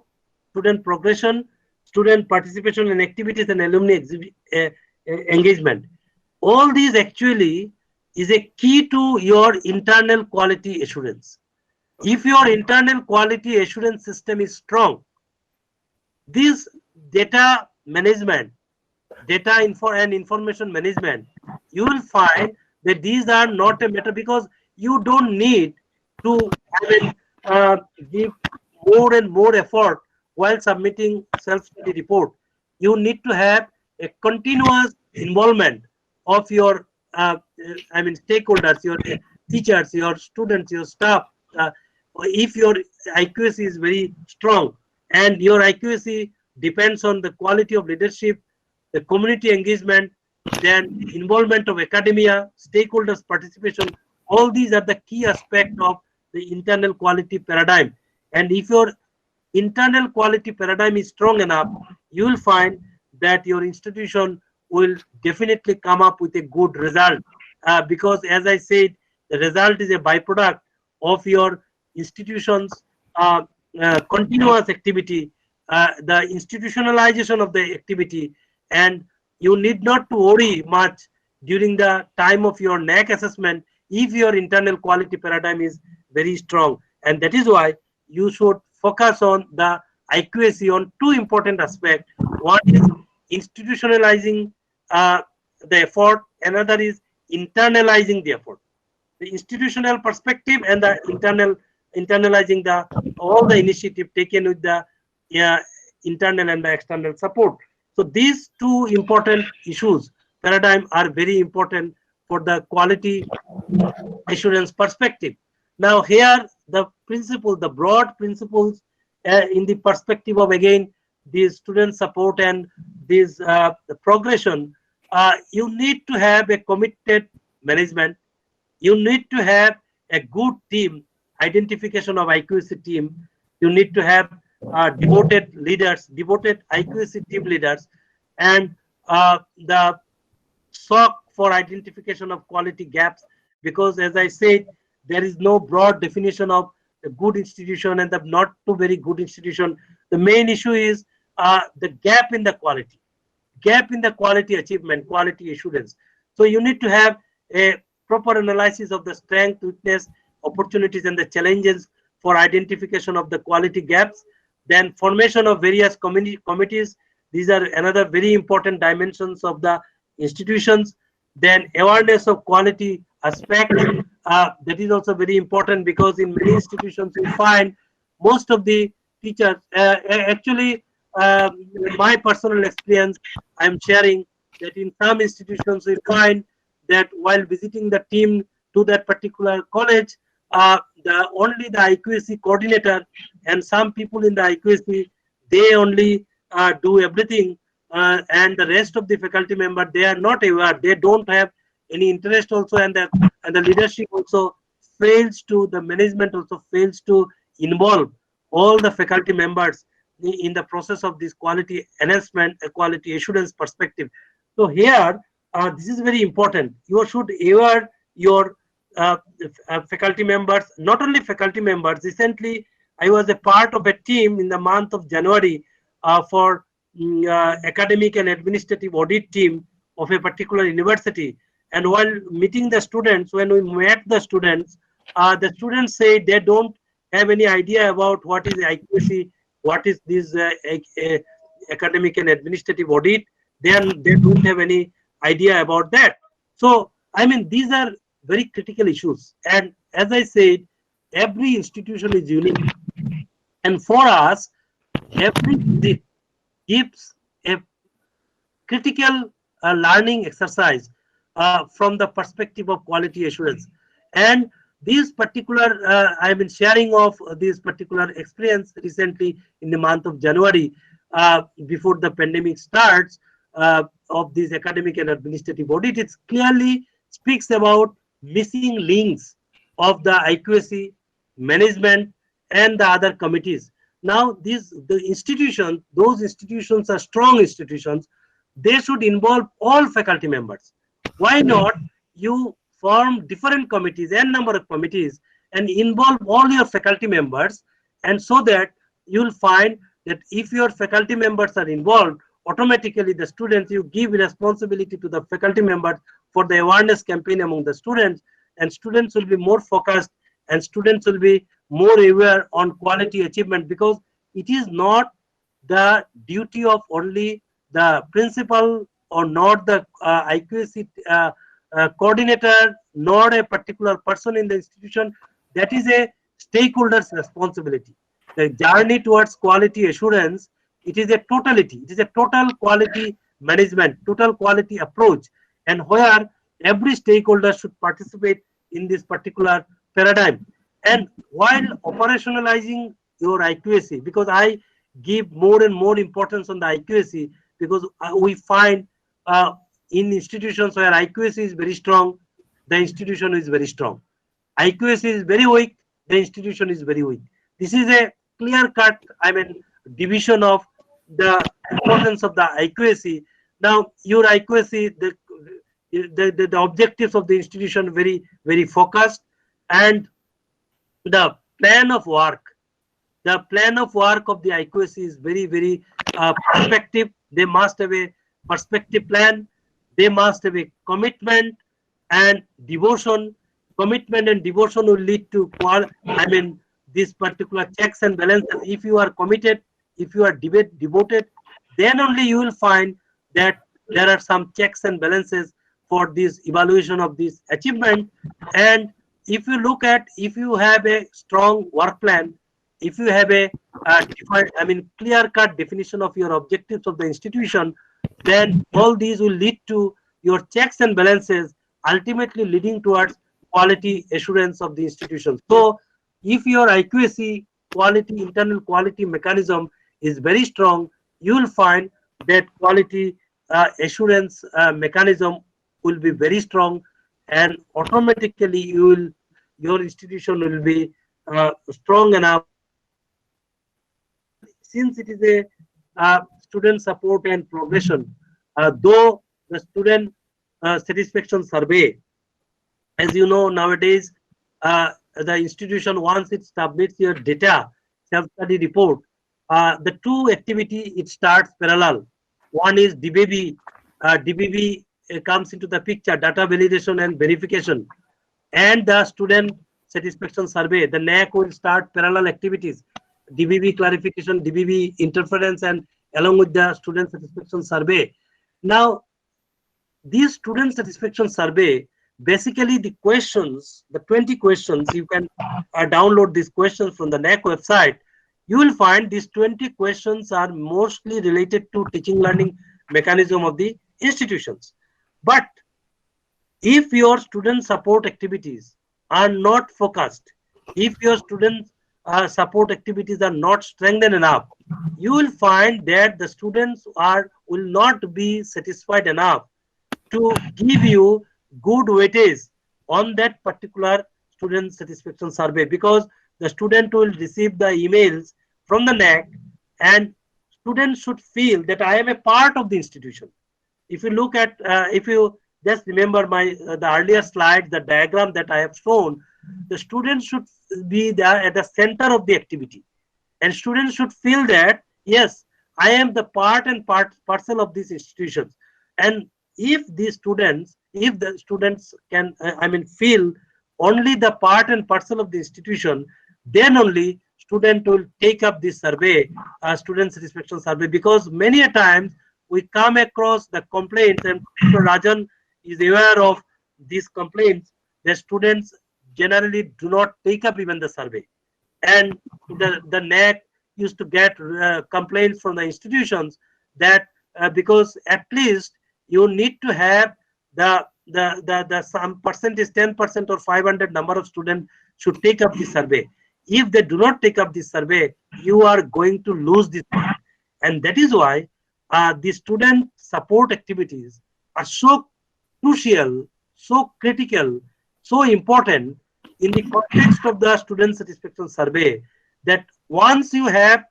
student progression, student participation in activities, and alumni engagement. All these actually is a key to your internal quality assurance. If your internal quality assurance system is strong, this data management, and information management, you will find that these are not a matter, because you don't need to give more and more effort while submitting self-study report. You need to have a continuous involvement of your stakeholders, your teachers, your students, your staff. If your IQAC is very strong, and your IQAC depends on the quality of leadership, the community engagement, then involvement of academia, stakeholders participation, all these are the key aspects of the internal quality paradigm. And if your internal quality paradigm is strong enough, you will find that your institution will definitely come up with a good result, because as I said, the result is a byproduct of your institution's continuous activity, the institutionalization of the activity. And you need not to worry much during the time of your NAAC assessment if your internal quality paradigm is very strong. And that is why you should focus on the IQAC on two important aspects. One is institutionalizing the effort, another is internalizing the effort. The institutional perspective and the internalizing all the initiative taken with the internal and the external support. So these two important issues, paradigm, are very important for the quality assurance perspective. Now here the principle, the broad principles in the perspective of, again, these student support and this the progression, you need to have a committed management. You need to have a good team, identification of IQAC team. You need to have devoted leaders, devoted IQAC team leaders, and the SOC for identification of quality gaps, because as I said, there is no broad definition of a good institution and the not too very good institution. The main issue is the gap in the quality achievement, quality assurance. So you need to have a proper analysis of the strength, weakness, opportunities, and the challenges for identification of the quality gaps. Then formation of various committees. These are another very important dimensions of the institutions. Then awareness of quality aspect. That is also very important, because in many institutions you find most of the teachers, my personal experience I am sharing, that in some institutions we find that while visiting the team to that particular college, only the IQAC coordinator and some people in the IQAC, they only do everything, and the rest of the faculty member, they are not aware, they don't have any interest also, and the leadership also fails to, the management also fails to involve all the faculty members in the process of this quality enhancement, quality assurance perspective. So here, this is very important. You should aware your faculty members, not only faculty members. Recently, I was a part of a team in the month of January for academic and administrative audit team of a particular university. And while meeting the students, when we met the students say they don't have any idea about what is IQAC, what is this academic and administrative audit. They don't have any idea about that. So I mean, these are very critical issues. And as I said, every institution is unique. And for us, every visit gives a critical learning exercise from the perspective of quality assurance. And these particular, I've been sharing of this particular experience recently in the month of January, before the pandemic starts, of this academic and administrative audit. It clearly speaks about missing links of the IQAC management and the other committees. Now, the institutions, those institutions are strong institutions. They should involve all faculty members. Why not you form different committees and number of committees and involve all your faculty members, and so that you'll find that if your faculty members are involved, automatically the students, you give responsibility to the faculty members for the awareness campaign among the students, and students will be more focused, and students will be more aware on quality achievement, because it is not the duty of only the principal or not the IQAC coordinator, nor a particular person in the institution. That is a stakeholder's responsibility. The journey towards quality assurance, it is a totality. It is a total quality management, total quality approach, and where every stakeholder should participate in this particular paradigm. And while operationalizing your IQAC, because I give more and more importance on the IQAC, because we find in institutions where IQAC is very strong, the institution is very strong. IQAC is very weak, the institution is very weak. This is a clear-cut, I mean, division of the importance of the IQAC. Now, your IQAC, the objectives of the institution very, very focused, and the plan of work of the IQAC is very, very perspective. They must have a perspective plan. They must have a commitment and devotion. Commitment and devotion will lead to, I mean, this particular checks and balances. If you are committed, if you are devoted, then only you will find that there are some checks and balances for this evaluation of this achievement. And if you look at, if you have a strong work plan, if you have a defined, I mean, clear-cut definition of your objectives of the institution, then all these will lead to your checks and balances, ultimately leading towards quality assurance of the institution. So, if your IQAC quality, internal quality mechanism is very strong, you will find that quality assurance mechanism will be very strong, and automatically your institution will be strong enough. Since it is a student support and progression, though the student satisfaction survey, as you know, nowadays the institution, once it submits your data self-study report, the two activity, it starts parallel. One is DBV. DBV comes into the picture, data validation and verification, and the student satisfaction survey. The NAAC will start parallel activities, DBV clarification, DBV interference, and along with the student satisfaction survey. Now, this student satisfaction survey, basically the questions, the 20 questions, you can download these questions from the NAAC website. You will find these 20 questions are mostly related to teaching learning mechanism of the institutions. But if your student support activities are not focused, if your student support activities are not strengthened enough, you will find that the students will not be satisfied enough to give you good weightage on that particular student satisfaction survey, because the student will receive the emails from the NAAC, and students should feel that I am a part of the institution. If you look at, if you just remember the earlier slide, the diagram that I have shown, the students should be there at the center of the activity, and students should feel that yes, I am the part and parcel of these institutions. And if the students can, I mean, feel only the part and parcel of the institution, then only student will take up this survey, student satisfaction survey, because many a times we come across the complaints, and Dr. Rajan is aware of these complaints, the students generally do not take up even the survey. And the NAC used to get complaints from the institutions that because at least you need to have the some percentage, 10% or 500 number of students should take up the survey. If they do not take up the survey, you are going to lose this part. And that is why the student support activities are so crucial, so critical, so important in the context of the student satisfaction survey, that once you have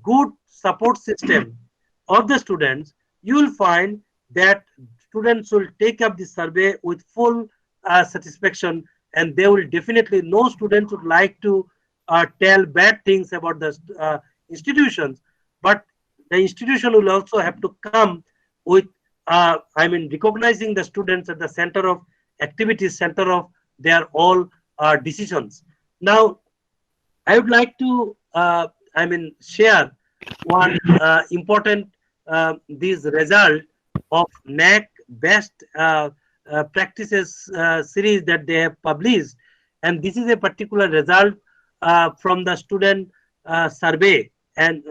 good support system of the students, you will find that students will take up the survey with full satisfaction, and they will definitely, no student would like to tell bad things about the institutions, but the institution will also have to come with I mean, recognizing the students at the center of activities, center of their all decisions. Now, I would like to, I mean, share one important this result of NAC best practices series that they have published, and this is a particular result from the student survey and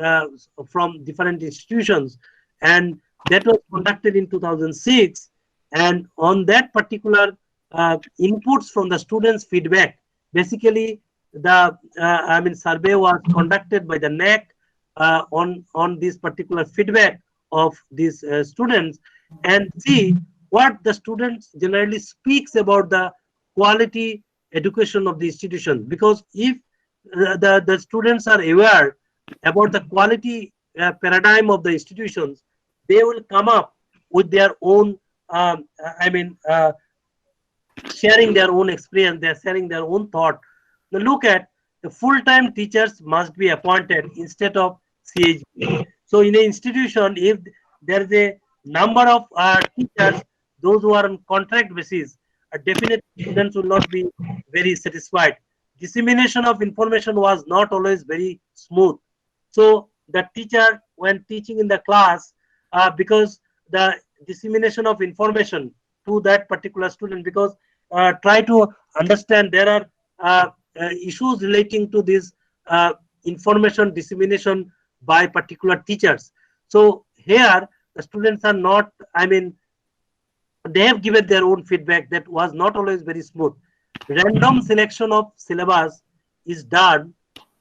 from different institutions, and that was conducted in 2006. And on that particular inputs from the students' feedback, basically the I mean survey was conducted by the NAC on this particular feedback of these students, and see what the students generally speaks about the quality education of the institution. Because if the students are aware about the quality paradigm of the institutions, they will come up with their own I mean sharing their own experience, they're sharing their own thought. Now look at the full-time teachers must be appointed instead of CHB. So in an institution, if there is a number of teachers, those who are on contract basis, definitely students will not be very satisfied. Dissemination of information was not always very smooth. So the teacher, when teaching in the class, because the dissemination of information to that particular student, because try to understand there are issues relating to this information dissemination by particular teachers. So here the students are not, I mean, they have given their own feedback that was not always very smooth. Random selection of syllabus is done,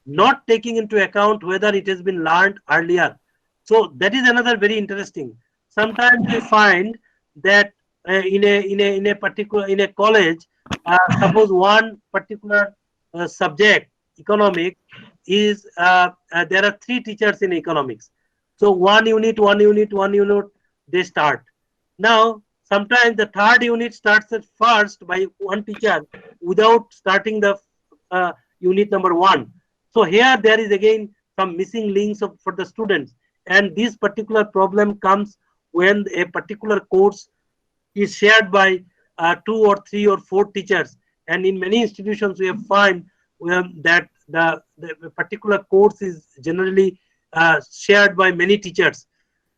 not taking into account whether it has been learned earlier. So that is another very interesting. Sometimes we find that in a particular, in a college, suppose one particular subject, economics, is there are 3 teachers in economics. So one unit, they start. Now sometimes the 3rd unit starts at first by one teacher without starting the unit number 1. So here there is again some missing links for the students, and this particular problem comes when a particular course is shared by 2 or 3 or 4 teachers, and in many institutions we have found that the particular course is generally shared by many teachers.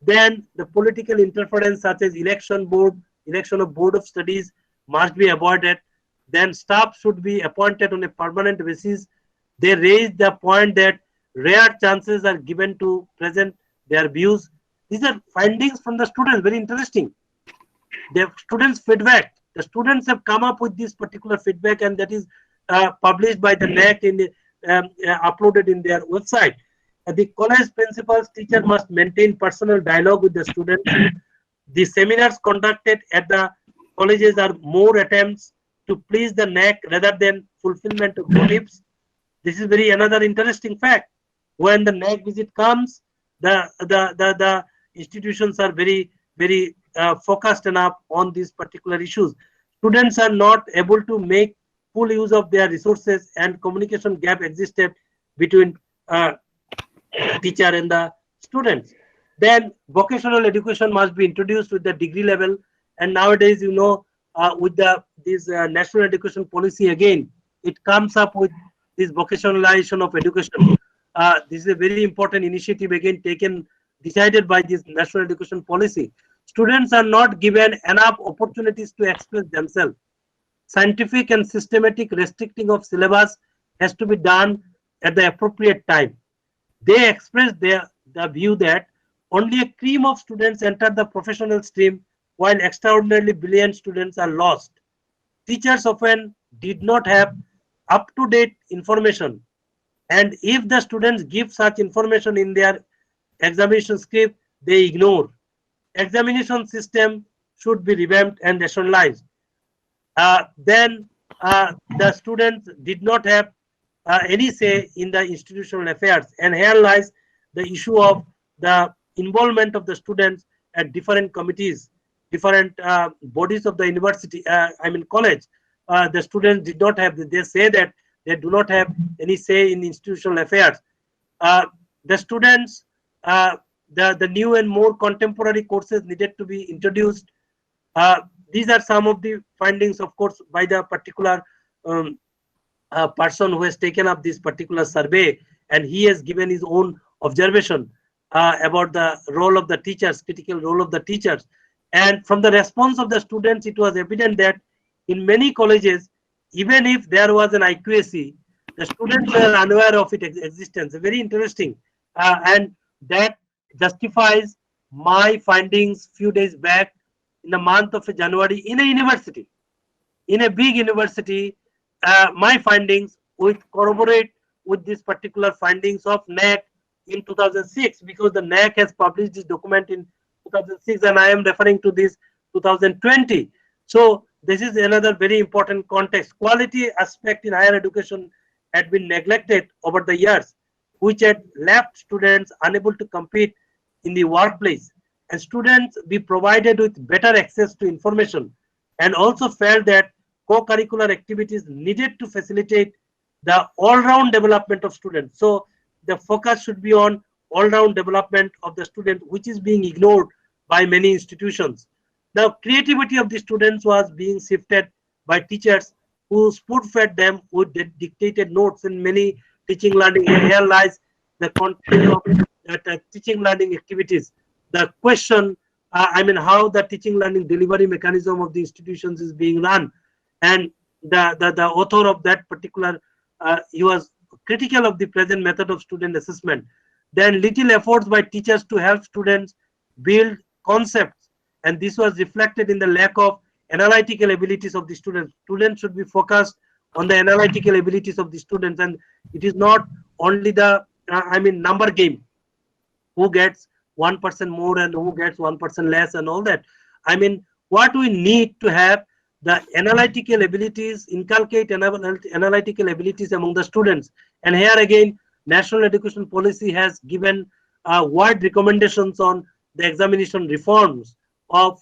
Then the political interference such as election of board of studies must be avoided. Then staff should be appointed on a permanent basis. They raise the point that rare chances are given to present their views. These are findings from the students, very interesting. The students' feedback. The students have come up with this particular feedback, and that is published by the NAC in the, uploaded in their website. The college principals, teacher must maintain personal dialogue with the students. The seminars conducted at the colleges are more attempts to please the NAC rather than fulfillment of motives. This is very another interesting fact. When the NAC visit comes, the institutions are very focused enough on these particular issues. Students are not able to make full use of their resources, and communication gap existed between teacher and the students. Then vocational education must be introduced with the degree level, and nowadays, you know, with this national education policy, again it comes up with this vocationalization of education. This is a very important initiative again taken, decided by this national education policy. Students are not given enough opportunities to express themselves. scientific and systematic restricting of syllabus has to be done at the appropriate time. They expressed the view that only a cream of students enter the professional stream while extraordinarily brilliant students are lost. Teachers often did not have up-to-date information, and if the students give such information in their examination script, they ignore. Examination system should be revamped and rationalized. Then the students did not have any say in the institutional affairs, and here lies the issue of the involvement of the students at different committees, different bodies of the university, college. The students did not have, they say that they do not have any say in institutional affairs. The students, the new and more contemporary courses needed to be introduced. These are some of the findings, of course, by the particular person who has taken up this particular survey, and he has given his own observation about the role of the teachers, critical role of the teachers. And from the response of the students, it was evident that in many colleges, even if there was an IQAC, the students were unaware of its existence. Very interesting, and that justifies my findings few days back in the month of January in a university, in a big university. My findings would corroborate with this particular findings of NAC in 2006, because the NAC has published this document in 2006, and I am referring to this 2020. So this is another very important context. Quality aspect in higher education had been neglected over the years, which had left students unable to compete in the workplace, and students be provided with better access to information, and also felt that co-curricular activities needed to facilitate the all-round development of students. So the focus should be on all-round development of the student, which is being ignored by many institutions. The creativity of the students was being shifted by teachers who spoon-fed them with dictated notes in many teaching learning. Here lies the content of teaching learning activities. The question, how the teaching learning delivery mechanism of the institutions is being run. And the author of that particular, he was critical of the present method of student assessment. Then little efforts by teachers to help students build concepts, and this was reflected in the lack of analytical abilities of the students. Students should be focused on the analytical abilities of the students, and it is not only the number game, who gets 1% more and who gets 1% less and all that. What we need to have the analytical abilities, inculcate analytical abilities among the students. And here again, National Education Policy has given wide recommendations on the examination reforms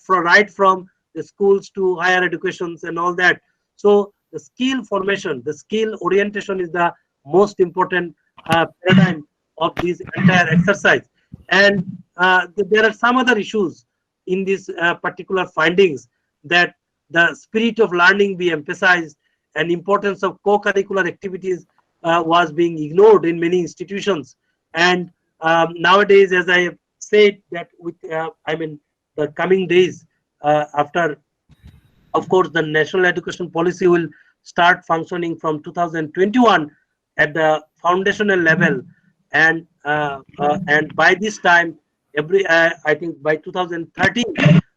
right from the schools to higher educations and all that. So the skill formation, the skill orientation is the most important paradigm of this entire exercise. And there are some other issues in these particular findings, that the spirit of learning be emphasized, and importance of co-curricular activities was being ignored in many institutions. And nowadays, as I have said, that with the coming days, after, of course, the National Education Policy will start functioning from 2021 at the foundational level, and by this time, I think by 2013,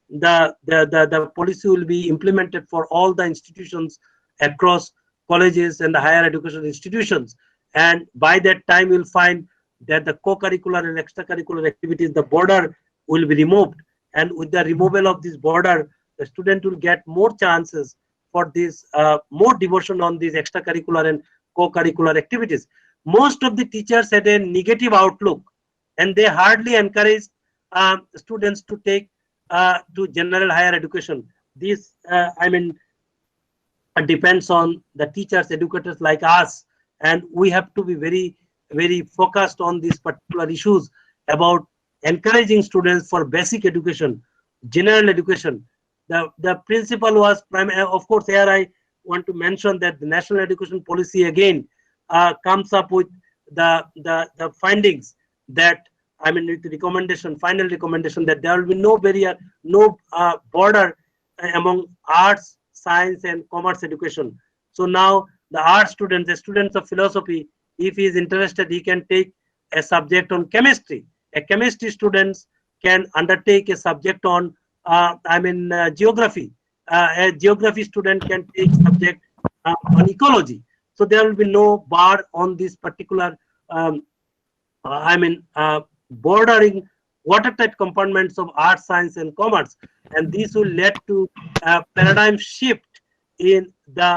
the policy will be implemented for all the institutions across colleges and the higher education institutions. And by that time, you'll find that the co-curricular and extracurricular activities, the border will be removed. And with the removal of this border, the student will get more chances for this, more devotion on these extracurricular and co-curricular activities. Most of the teachers had a negative outlook, and they hardly encouraged students to take to general higher education. This, depends on the teachers, educators like us, and we have to be very, very focused on these particular issues about encouraging students for basic education, general education. The principle was primary. Of course, here I want to mention that the National Education Policy again comes up with the findings that, with the recommendation, final recommendation, that there will be no barrier, no border among arts, science and commerce education. So now the art students, the students of philosophy, if he is interested, he can take a subject on chemistry. A chemistry students can undertake a subject on geography. A geography student can take subject on ecology. So there will be no bar on this particular bordering watertight compartments of art, science, and commerce, and this will lead to a paradigm shift in the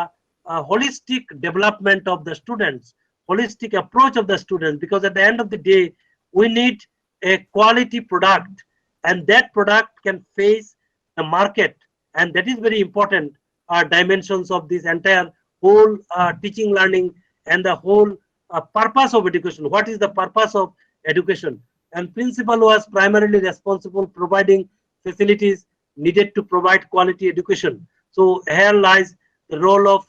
holistic development of the students, holistic approach of the students, because at the end of the day, we need a quality product, and that product can face the market, and that is very important dimensions of this entire whole teaching, learning, and the whole purpose of education. What is the purpose of education? And principal was primarily responsible providing facilities needed to provide quality education. So here lies the role of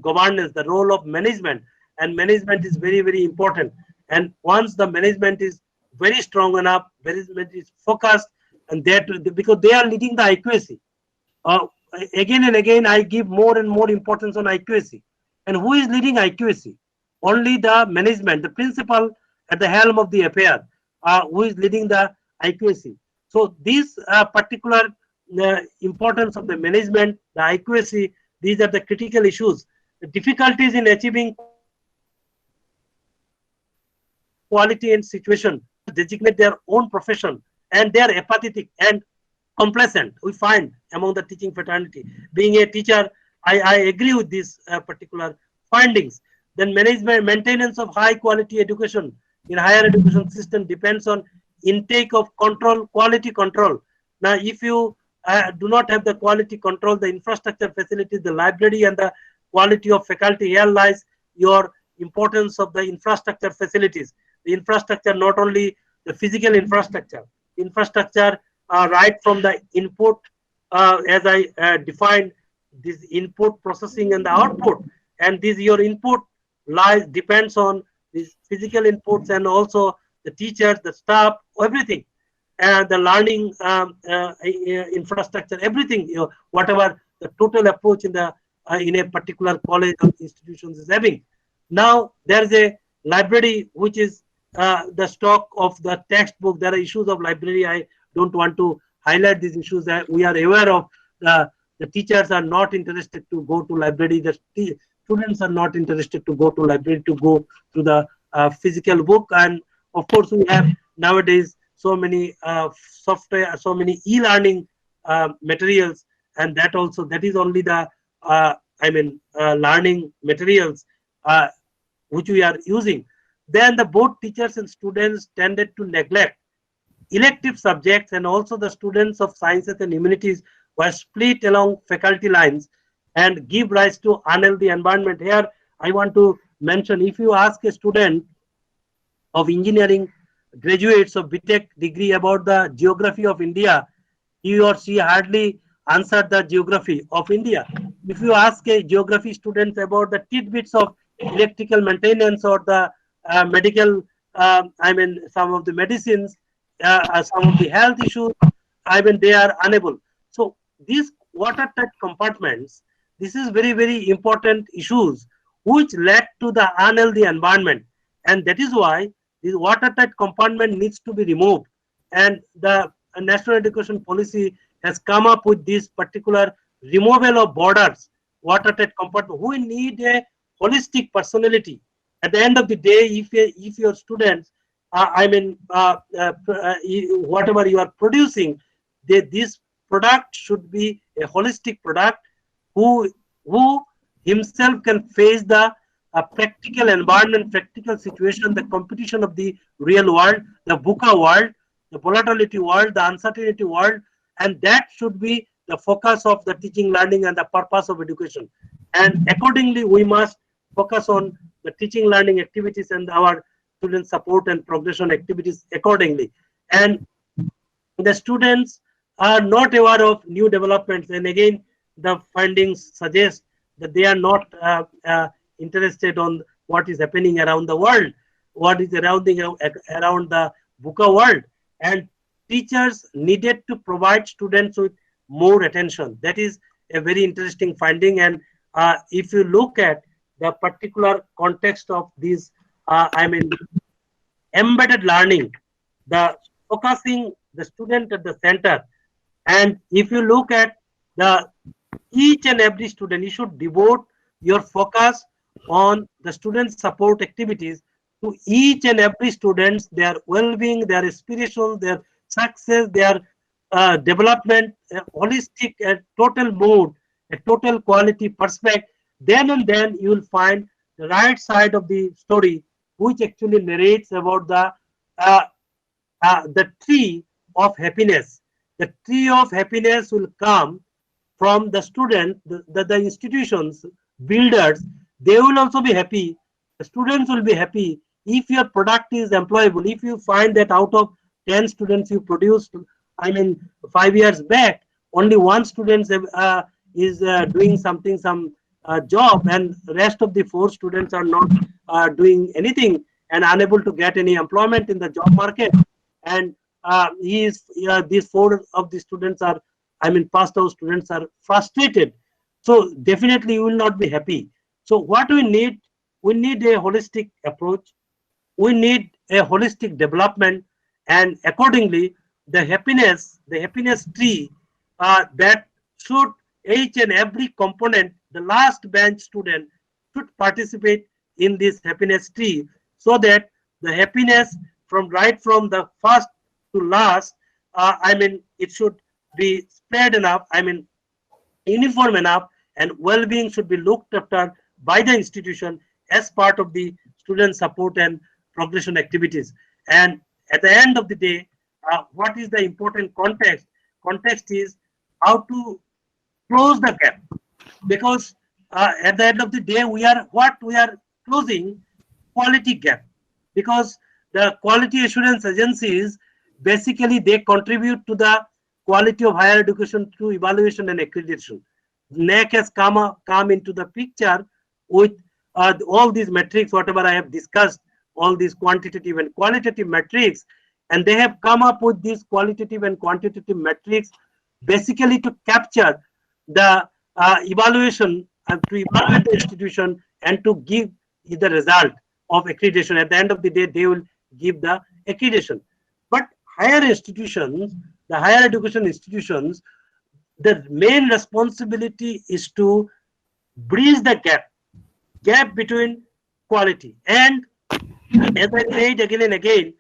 governance, the role of management, and management is very, very important. And once the management is very strong enough, management is focused, and because they are leading the IQAC. Again and again, I give more and more importance on IQAC. And who is leading IQAC? Only the management, the principal at the helm of the affair, who is leading the IQAC. So this particular importance of the management, the IQAC, these are the critical issues. The difficulties in achieving quality and situation designate their own profession, and they are apathetic and complacent, we find among the teaching fraternity. Being a teacher, I agree with these particular findings. Then management, maintenance of high quality education in higher education system depends on intake of control, quality control. Now, if you do not have the quality control, the infrastructure facilities, the library, and the quality of faculty, here lies your importance of the infrastructure facilities. The infrastructure, not only the physical infrastructure, right from the input, as I defined, this input, processing, and the output. And this your input depends on these physical inputs, and also the teachers, the staff, everything, and the learning infrastructure, everything, whatever the total approach in a particular college or institutions is having. Now there is a library which is the stock of the textbook. There are issues of library. I don't want to highlight these issues that we are aware of. The teachers are not interested to go to library. The students are not interested to go to library to go to the physical book. And of course, we have nowadays so many software, so many e-learning materials, and that is only the learning materials which we are using. Then the both teachers and students tended to neglect elective subjects, and also the students of sciences and humanities were split along faculty lines and give rise to unhealthy environment. Here I want to mention, if you ask a student of engineering graduates of BTech degree about the geography of India, he or she hardly answered the geography of India. If you ask a geography student about the tidbits of electrical maintenance or the medical, some of the medicines, some of the health issues, they are unable. So these watertight compartments, this is very, very important issues which led to the unhealthy environment, and that is why this watertight compartment needs to be removed. And the National Education Policy has come up with this particular removal of borders, watertight compartment. We need a holistic personality. At the end of the day, if your students, whatever you are producing, this product should be a holistic product who himself can face the practical environment, practical situation, the competition of the real world, the VUCA world, the volatility world, the uncertainty world, and that should be the focus of the teaching, learning, and the purpose of education. And accordingly, we must focus on the teaching, learning activities and our student support and progression activities accordingly. And the students are not aware of new developments, and again, the findings suggest that they are not interested on what is happening around the world, what is around the VUCA world. And teachers needed to provide students with more attention. That is a very interesting finding. And if you look at the particular context of these, embedded learning, the focusing the student at the center. And if you look at the each and every student, you should devote your focus on the student support activities to each and every students, their well-being, their aspirations, their success, their development, holistic, total mood, a total quality perspective. Then and then you will find the right side of the story, which actually narrates about the tree of happiness. The tree of happiness will come from the student, the institutions, builders. They will also be happy. The students will be happy. If your product is employable, if you find that out of 10 students you produced, 5 years back, only one student is doing something, some job, and the rest of the 4 students are not doing anything and unable to get any employment in the job market. And these 4 of the students are, passed out students are frustrated. So definitely you will not be happy. So what we need a holistic approach. We need a holistic development, and accordingly, the happiness tree that should each and every component, the last bench student should participate in this happiness tree, so that the happiness from the first to last, it should be spread enough, uniform enough, and well-being should be looked after by the institution as part of the student support and progression activities. And at the end of the day, what is the important context? Context is how to close the gap, because at the end of the day, we are closing quality gap, because the quality assurance agencies, basically they contribute to the quality of higher education through evaluation and accreditation. NAC has come into the picture with all these metrics, whatever I have discussed, all these quantitative and qualitative metrics, and they have come up with these qualitative and quantitative metrics basically to capture the evaluation, to evaluate the institution and to give the result of accreditation. At the end of the day, they will give the accreditation. But higher institutions, the higher education institutions, the main responsibility is to bridge the gap between quality. And as I said again and again,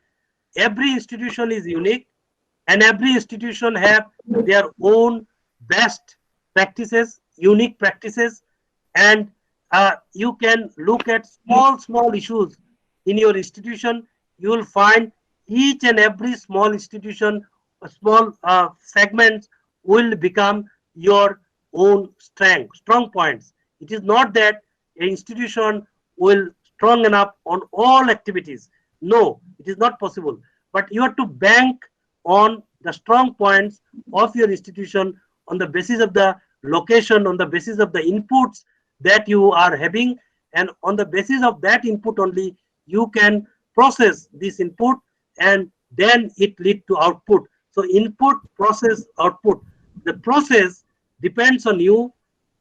every institution is unique, and every institution have their own best practices, unique practices, and you can look at small issues in your institution. You will find each and every small institution, small segments will become your own strong points. It is not that an institution will strong enough on all activities. No, it is not possible. But you have to bank on the strong points of your institution on the basis of the location, on the basis of the inputs that you are having, and on the basis of that input only you can process this input, and then it lead to output. So input, process, output. The process depends on you.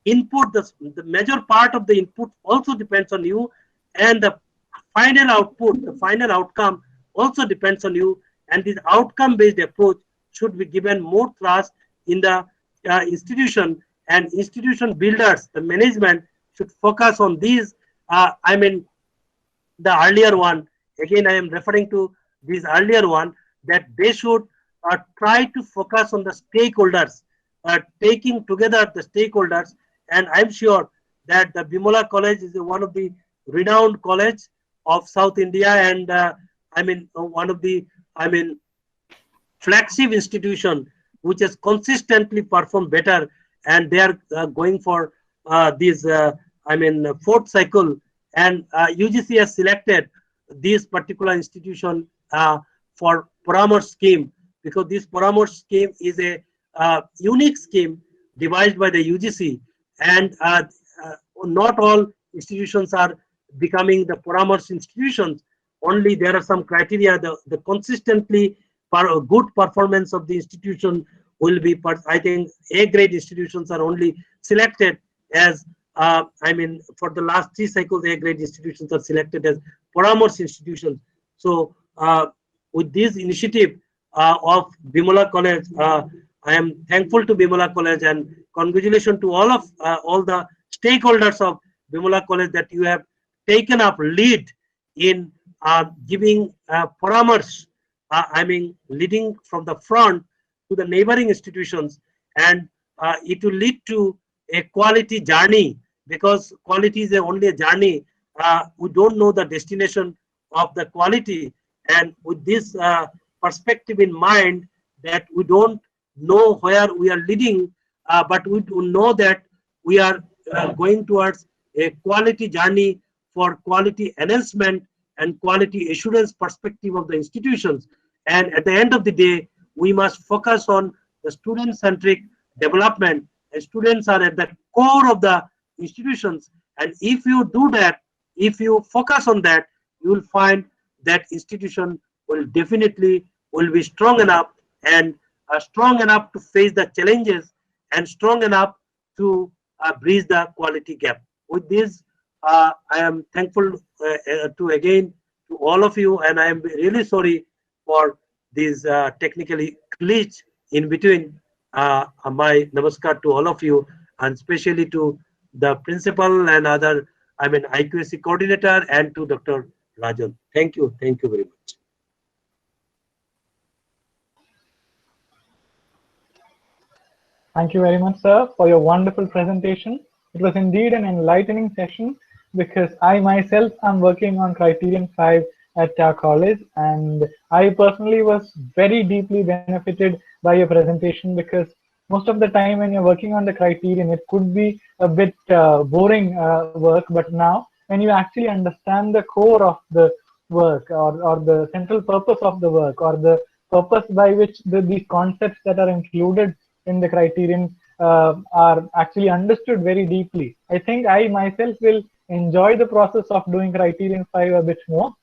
Input, the major part of the input also depends on you, and the final output, the final outcome also depends on you. And this outcome-based approach should be given more trust in the institution, and institution builders, the management should focus on these. The earlier one, again I am referring to this earlier one, that they should try to focus on the stakeholders, taking together the stakeholders. And I'm sure that the Bimola College is one of the renowned college of South India, and one of the flagship institution which has consistently performed better, and they are going for this 4th cycle, and UGC has selected this particular institution for Paramarsh scheme, because this Paramarsh scheme is a unique scheme devised by the UGC, and not all institutions are becoming the Paramarsh institutions. Only there are some criteria. The consistently good performance of the institution will be, I think, A grade institutions are only selected as, for the last 3 cycles, A grade institutions are selected as Paramarsh institutions. So with this initiative of Bimala College, I am thankful to Bimala College, and congratulations to all the stakeholders of Bimala College that you have taken up lead in giving Paramarsh, leading from the front to the neighboring institutions, and it will lead to a quality journey, because quality is only a journey. We don't know the destination of the quality, and with this perspective in mind, that we don't know where we are leading, but we do know that we are going towards a quality journey for quality enhancement and quality assurance perspective of the institutions. And at the end of the day, we must focus on the student-centric development, and students are at the core of the institutions. And if you do that, if you focus on that, you will find that institution will definitely be strong enough, and strong enough to face the challenges, and strong enough to bridge the quality gap. With this, I am thankful to all of you, and I am really sorry for this technically glitch in between. My namaskar to all of you, and especially to the principal and other, IQAC coordinator, and to Dr. Rajan. Thank you very much. Thank you very much, sir, for your wonderful presentation. It was indeed an enlightening session, because I myself am working on Criterion 5 at our college, and I personally was very deeply benefited by your presentation, because most of the time when you're working on the criterion, it could be a bit boring work, but now when you actually understand the core of the work, or the central purpose of the work, or the purpose by which these concepts that are included in the criterion are actually understood very deeply, I think I myself will enjoy the process of doing Criterion 5 a bit more.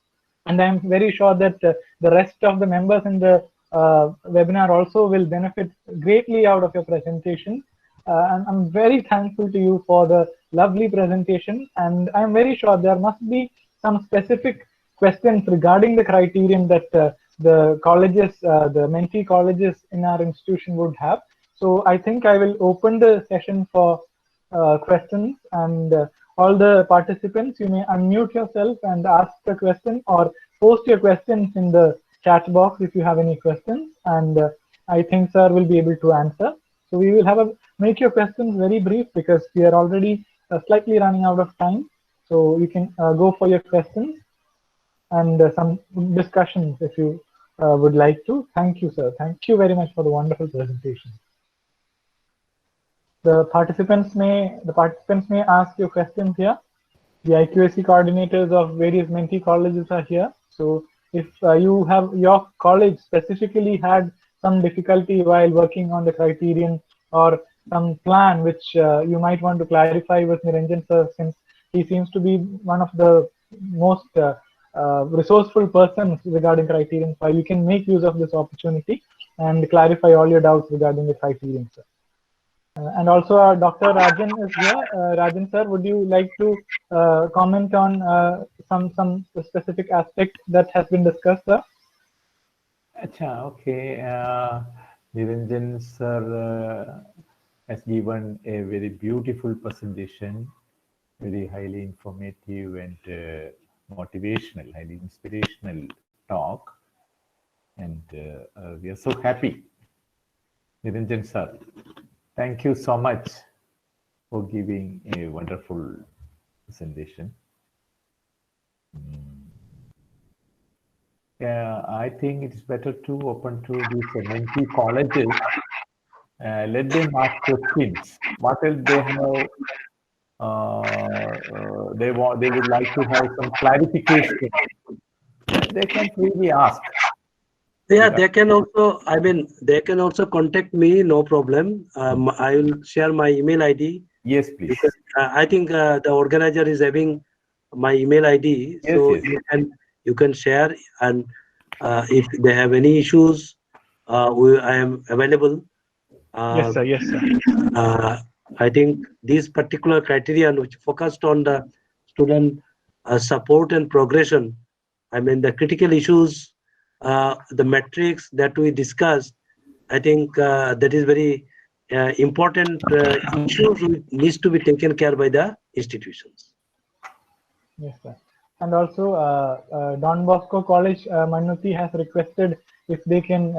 And I'm very sure that the rest of the members in the webinar also will benefit greatly out of your presentation. And I'm very thankful to you for the lovely presentation. And I'm very sure there must be some specific questions regarding the criterion that the colleges, the mentee colleges in our institution would have. So I think I will open the session for questions, and all the participants, you may unmute yourself and ask the question, or post your questions in the chat box if you have any questions, and I think sir will be able to answer. So we will make your questions very brief, because we are already slightly running out of time. So you can go for your questions and some discussions if you would like to. Thank you, sir. Thank you very much for the wonderful presentation. The participants may ask your questions here. The IQAC coordinators of various mentee colleges are here. So if you have, your college specifically had some difficulty while working on the criterion, or some plan which you might want to clarify with Niranjan sir, since he seems to be one of the most resourceful persons regarding criterion 5, you can make use of this opportunity and clarify all your doubts regarding the criterion, sir. And also Dr. Rajan is here. Rajan sir, would you like to comment on some specific aspect that has been discussed, sir? Acha, okay. Niranjan sir has given a very beautiful presentation, very highly informative and motivational, highly inspirational talk. And we are so happy. Niranjan sir, thank you so much for giving a wonderful presentation. I think it is better to open to these mentee colleges. Let them ask questions. What else they have? They would like to have some clarification. They can freely ask. Yeah, they can also, they can also contact me, no problem. I will share my email ID. Yes, please. Because, I think the organizer is having my email ID, yes, so yes. you can share, and if they have any issues, I am available. Yes, sir. Yes, sir. I think these particular criteria which focused on the student support and progression, I mean the critical issues, the metrics that we discussed, I think that is very important issues which needs to be taken care by the institutions. Yes, sir. And also, Don Bosco College, Manuti has requested if they can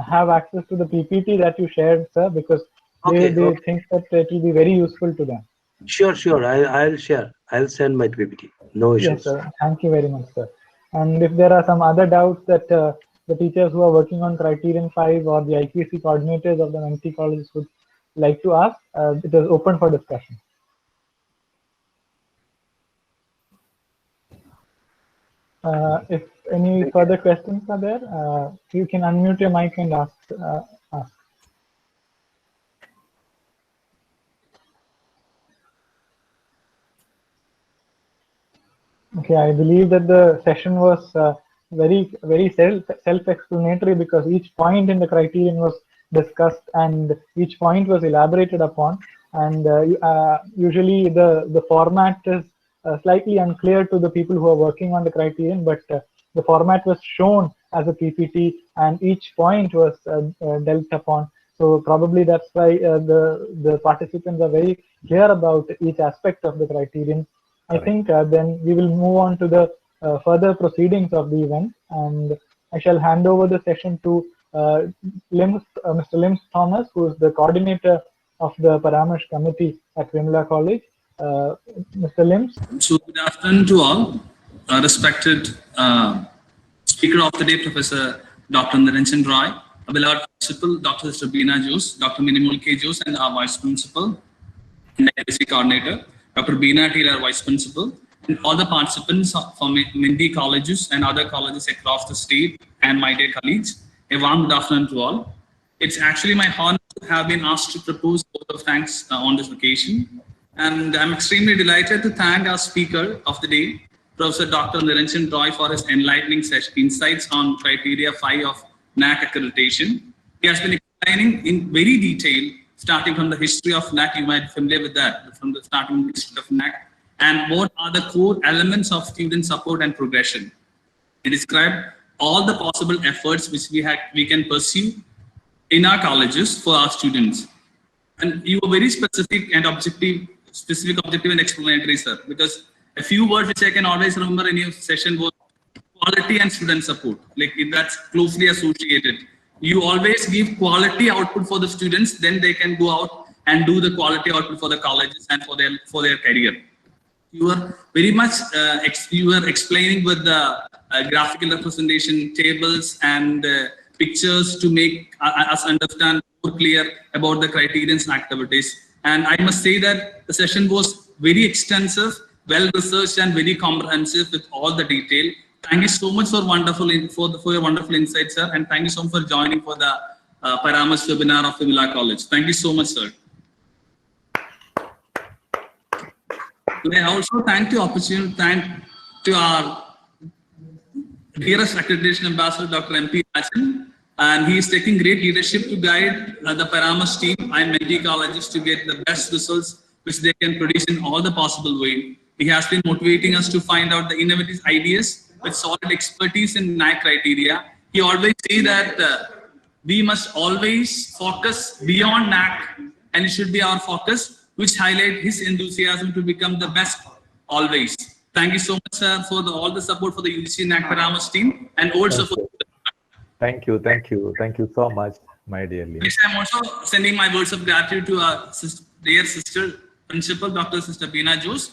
have access to the PPT that you shared, sir, because they think that it will be very useful to them. Sure. I'll share. I'll send my PPT. No issues. Yes, sir. Thank you very much, sir. And if there are some other doubts that the teachers who are working on Criterion 5 or the IQAC coordinators of the Mentee colleges would like to ask, it is open for discussion. If any further questions are there, you can unmute your mic and ask. Okay, I believe that the session was very self-explanatory because each point in the criterion was discussed and each point was elaborated upon. And usually the format is slightly unclear to the people who are working on the criterion, but the format was shown as a PPT and each point was dealt upon. So probably that's why the participants are very clear about each aspect of the criterion. I think then we will move on to the further proceedings of the event, and I shall hand over the session to Mr. Lims Thomas, who is the coordinator of the Paramash Committee at Vimla College. Mr. Lims. So good afternoon to all. Respected Speaker of the Day, Professor Dr. Niranjan Roy, a beloved Principal, Dr. Sister Beena Jose, Dr. Minimal K. Jose, and our Vice Principal and IQAC Coordinator, Dr. Beena Taylor, Vice Principal, and all the participants from Mentee colleges and other colleges across the state, and my dear colleagues, a warm good afternoon to all. It's actually my honor to have been asked to propose a vote of thanks on this occasion. And I'm extremely delighted to thank our speaker of the day, Professor Dr. Niranjan Roy, for his enlightening insights on criteria 5 of NAAC accreditation. He has been explaining in very detail, starting from the history of NAAC, you might be familiar with that, from the starting history of NAAC, and what are the core elements of student support and progression. He described all the possible efforts which we can pursue in our colleges for our students. And you were very specific, objective and explanatory, sir, because a few words which I can always remember in your session was quality and student support. Like that's closely associated. You always give quality output for the students, then they can go out and do the quality output for the colleges and for their career. You are very much you are explaining with the graphical representation, tables and pictures to make us understand more clear about the criterions and activities. And I must say that the session was very extensive, well researched, and very comprehensive with all the detail. Thank you so much for your wonderful insights, sir, and thank you so much for joining for the Paramash webinar of Vimla College. Thank you so much, sir. I also thank the opportunity, thank to our dearest accreditation ambassador, Dr. MP Rajan, and he is taking great leadership to guide the Paramash team and Mentee colleges to get the best results which they can produce in all the possible way. He has been motivating us to find out the innovative ideas with solid expertise in NAAC criteria. He always say that we must always focus beyond NAAC, and it should be our focus, which highlight his enthusiasm to become the best always. Thank you so much, sir, for all the support for the UGC NAAC Paramash team, and also for. Thank you so much, my dear Lee. Next, I'm also sending my words of gratitude to our dear sister principal, Dr. Sister Beena Jose,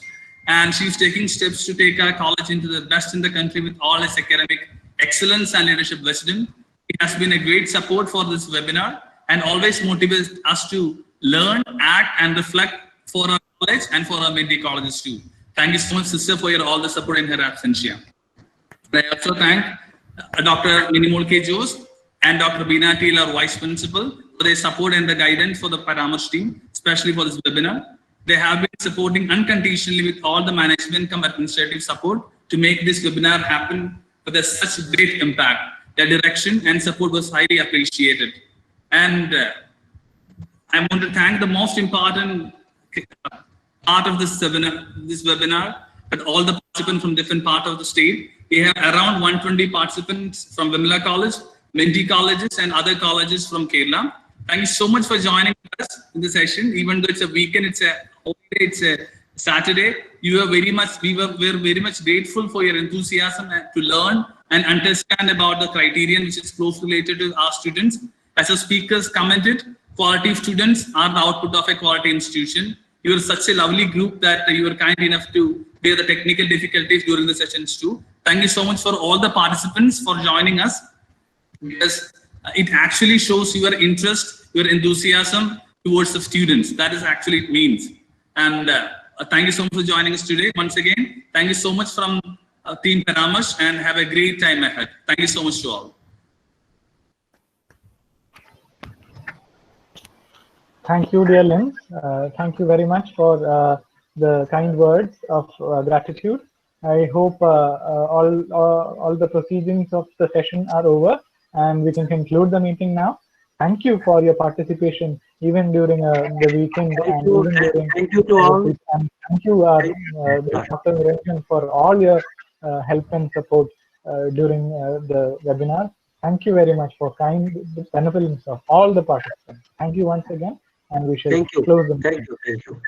and she's taking steps to take our college into the best in the country with all its academic excellence and leadership wisdom. It has been a great support for this webinar and always motivates us to learn, act, and reflect for our college and for our Mentee colleges too. Thank you so much, sister, for all the support in her absentia. I also thank Dr. Minimal K. Jose and Dr. Beena Taylor, Vice Principal, for their support and the guidance for the Paramash team, especially for this webinar. They have been supporting unconditionally with all the management and administrative support to make this webinar happen with such great impact. Their direction and support was highly appreciated. And I want to thank the most important part of this webinar, but all the participants from different parts of the state. We have around 120 participants from Vimla College, Menti colleges, and other colleges from Kerala. Thank you so much for joining us in the session. Even though it's a weekend, it's a holiday, it's a Saturday. You are very much, we're very much grateful for your enthusiasm to learn and understand about the criterion which is closely related to our students. As the speakers commented, quality students are the output of a quality institution. You are such a lovely group that you were kind enough to bear the technical difficulties during the sessions too. Thank you so much for all the participants for joining us, because it actually shows your interest, your enthusiasm towards the students. That is actually it means. And thank you so much for joining us today. Once again, thank you so much from Team Paramash, and have a great time ahead. Thank you so much to all. Thank you, dear Lynn. Thank you very much for the kind words of gratitude. I hope all the proceedings of the session are over and we can conclude the meeting now. Thank you for your participation, even during the weekend. Thank you to all. And thank you, Dr. Niranjan, for all your help and support during the webinar. Thank you very much for kind benevolence of all the participants. Thank you once again, and we shall close the meeting. Thank you.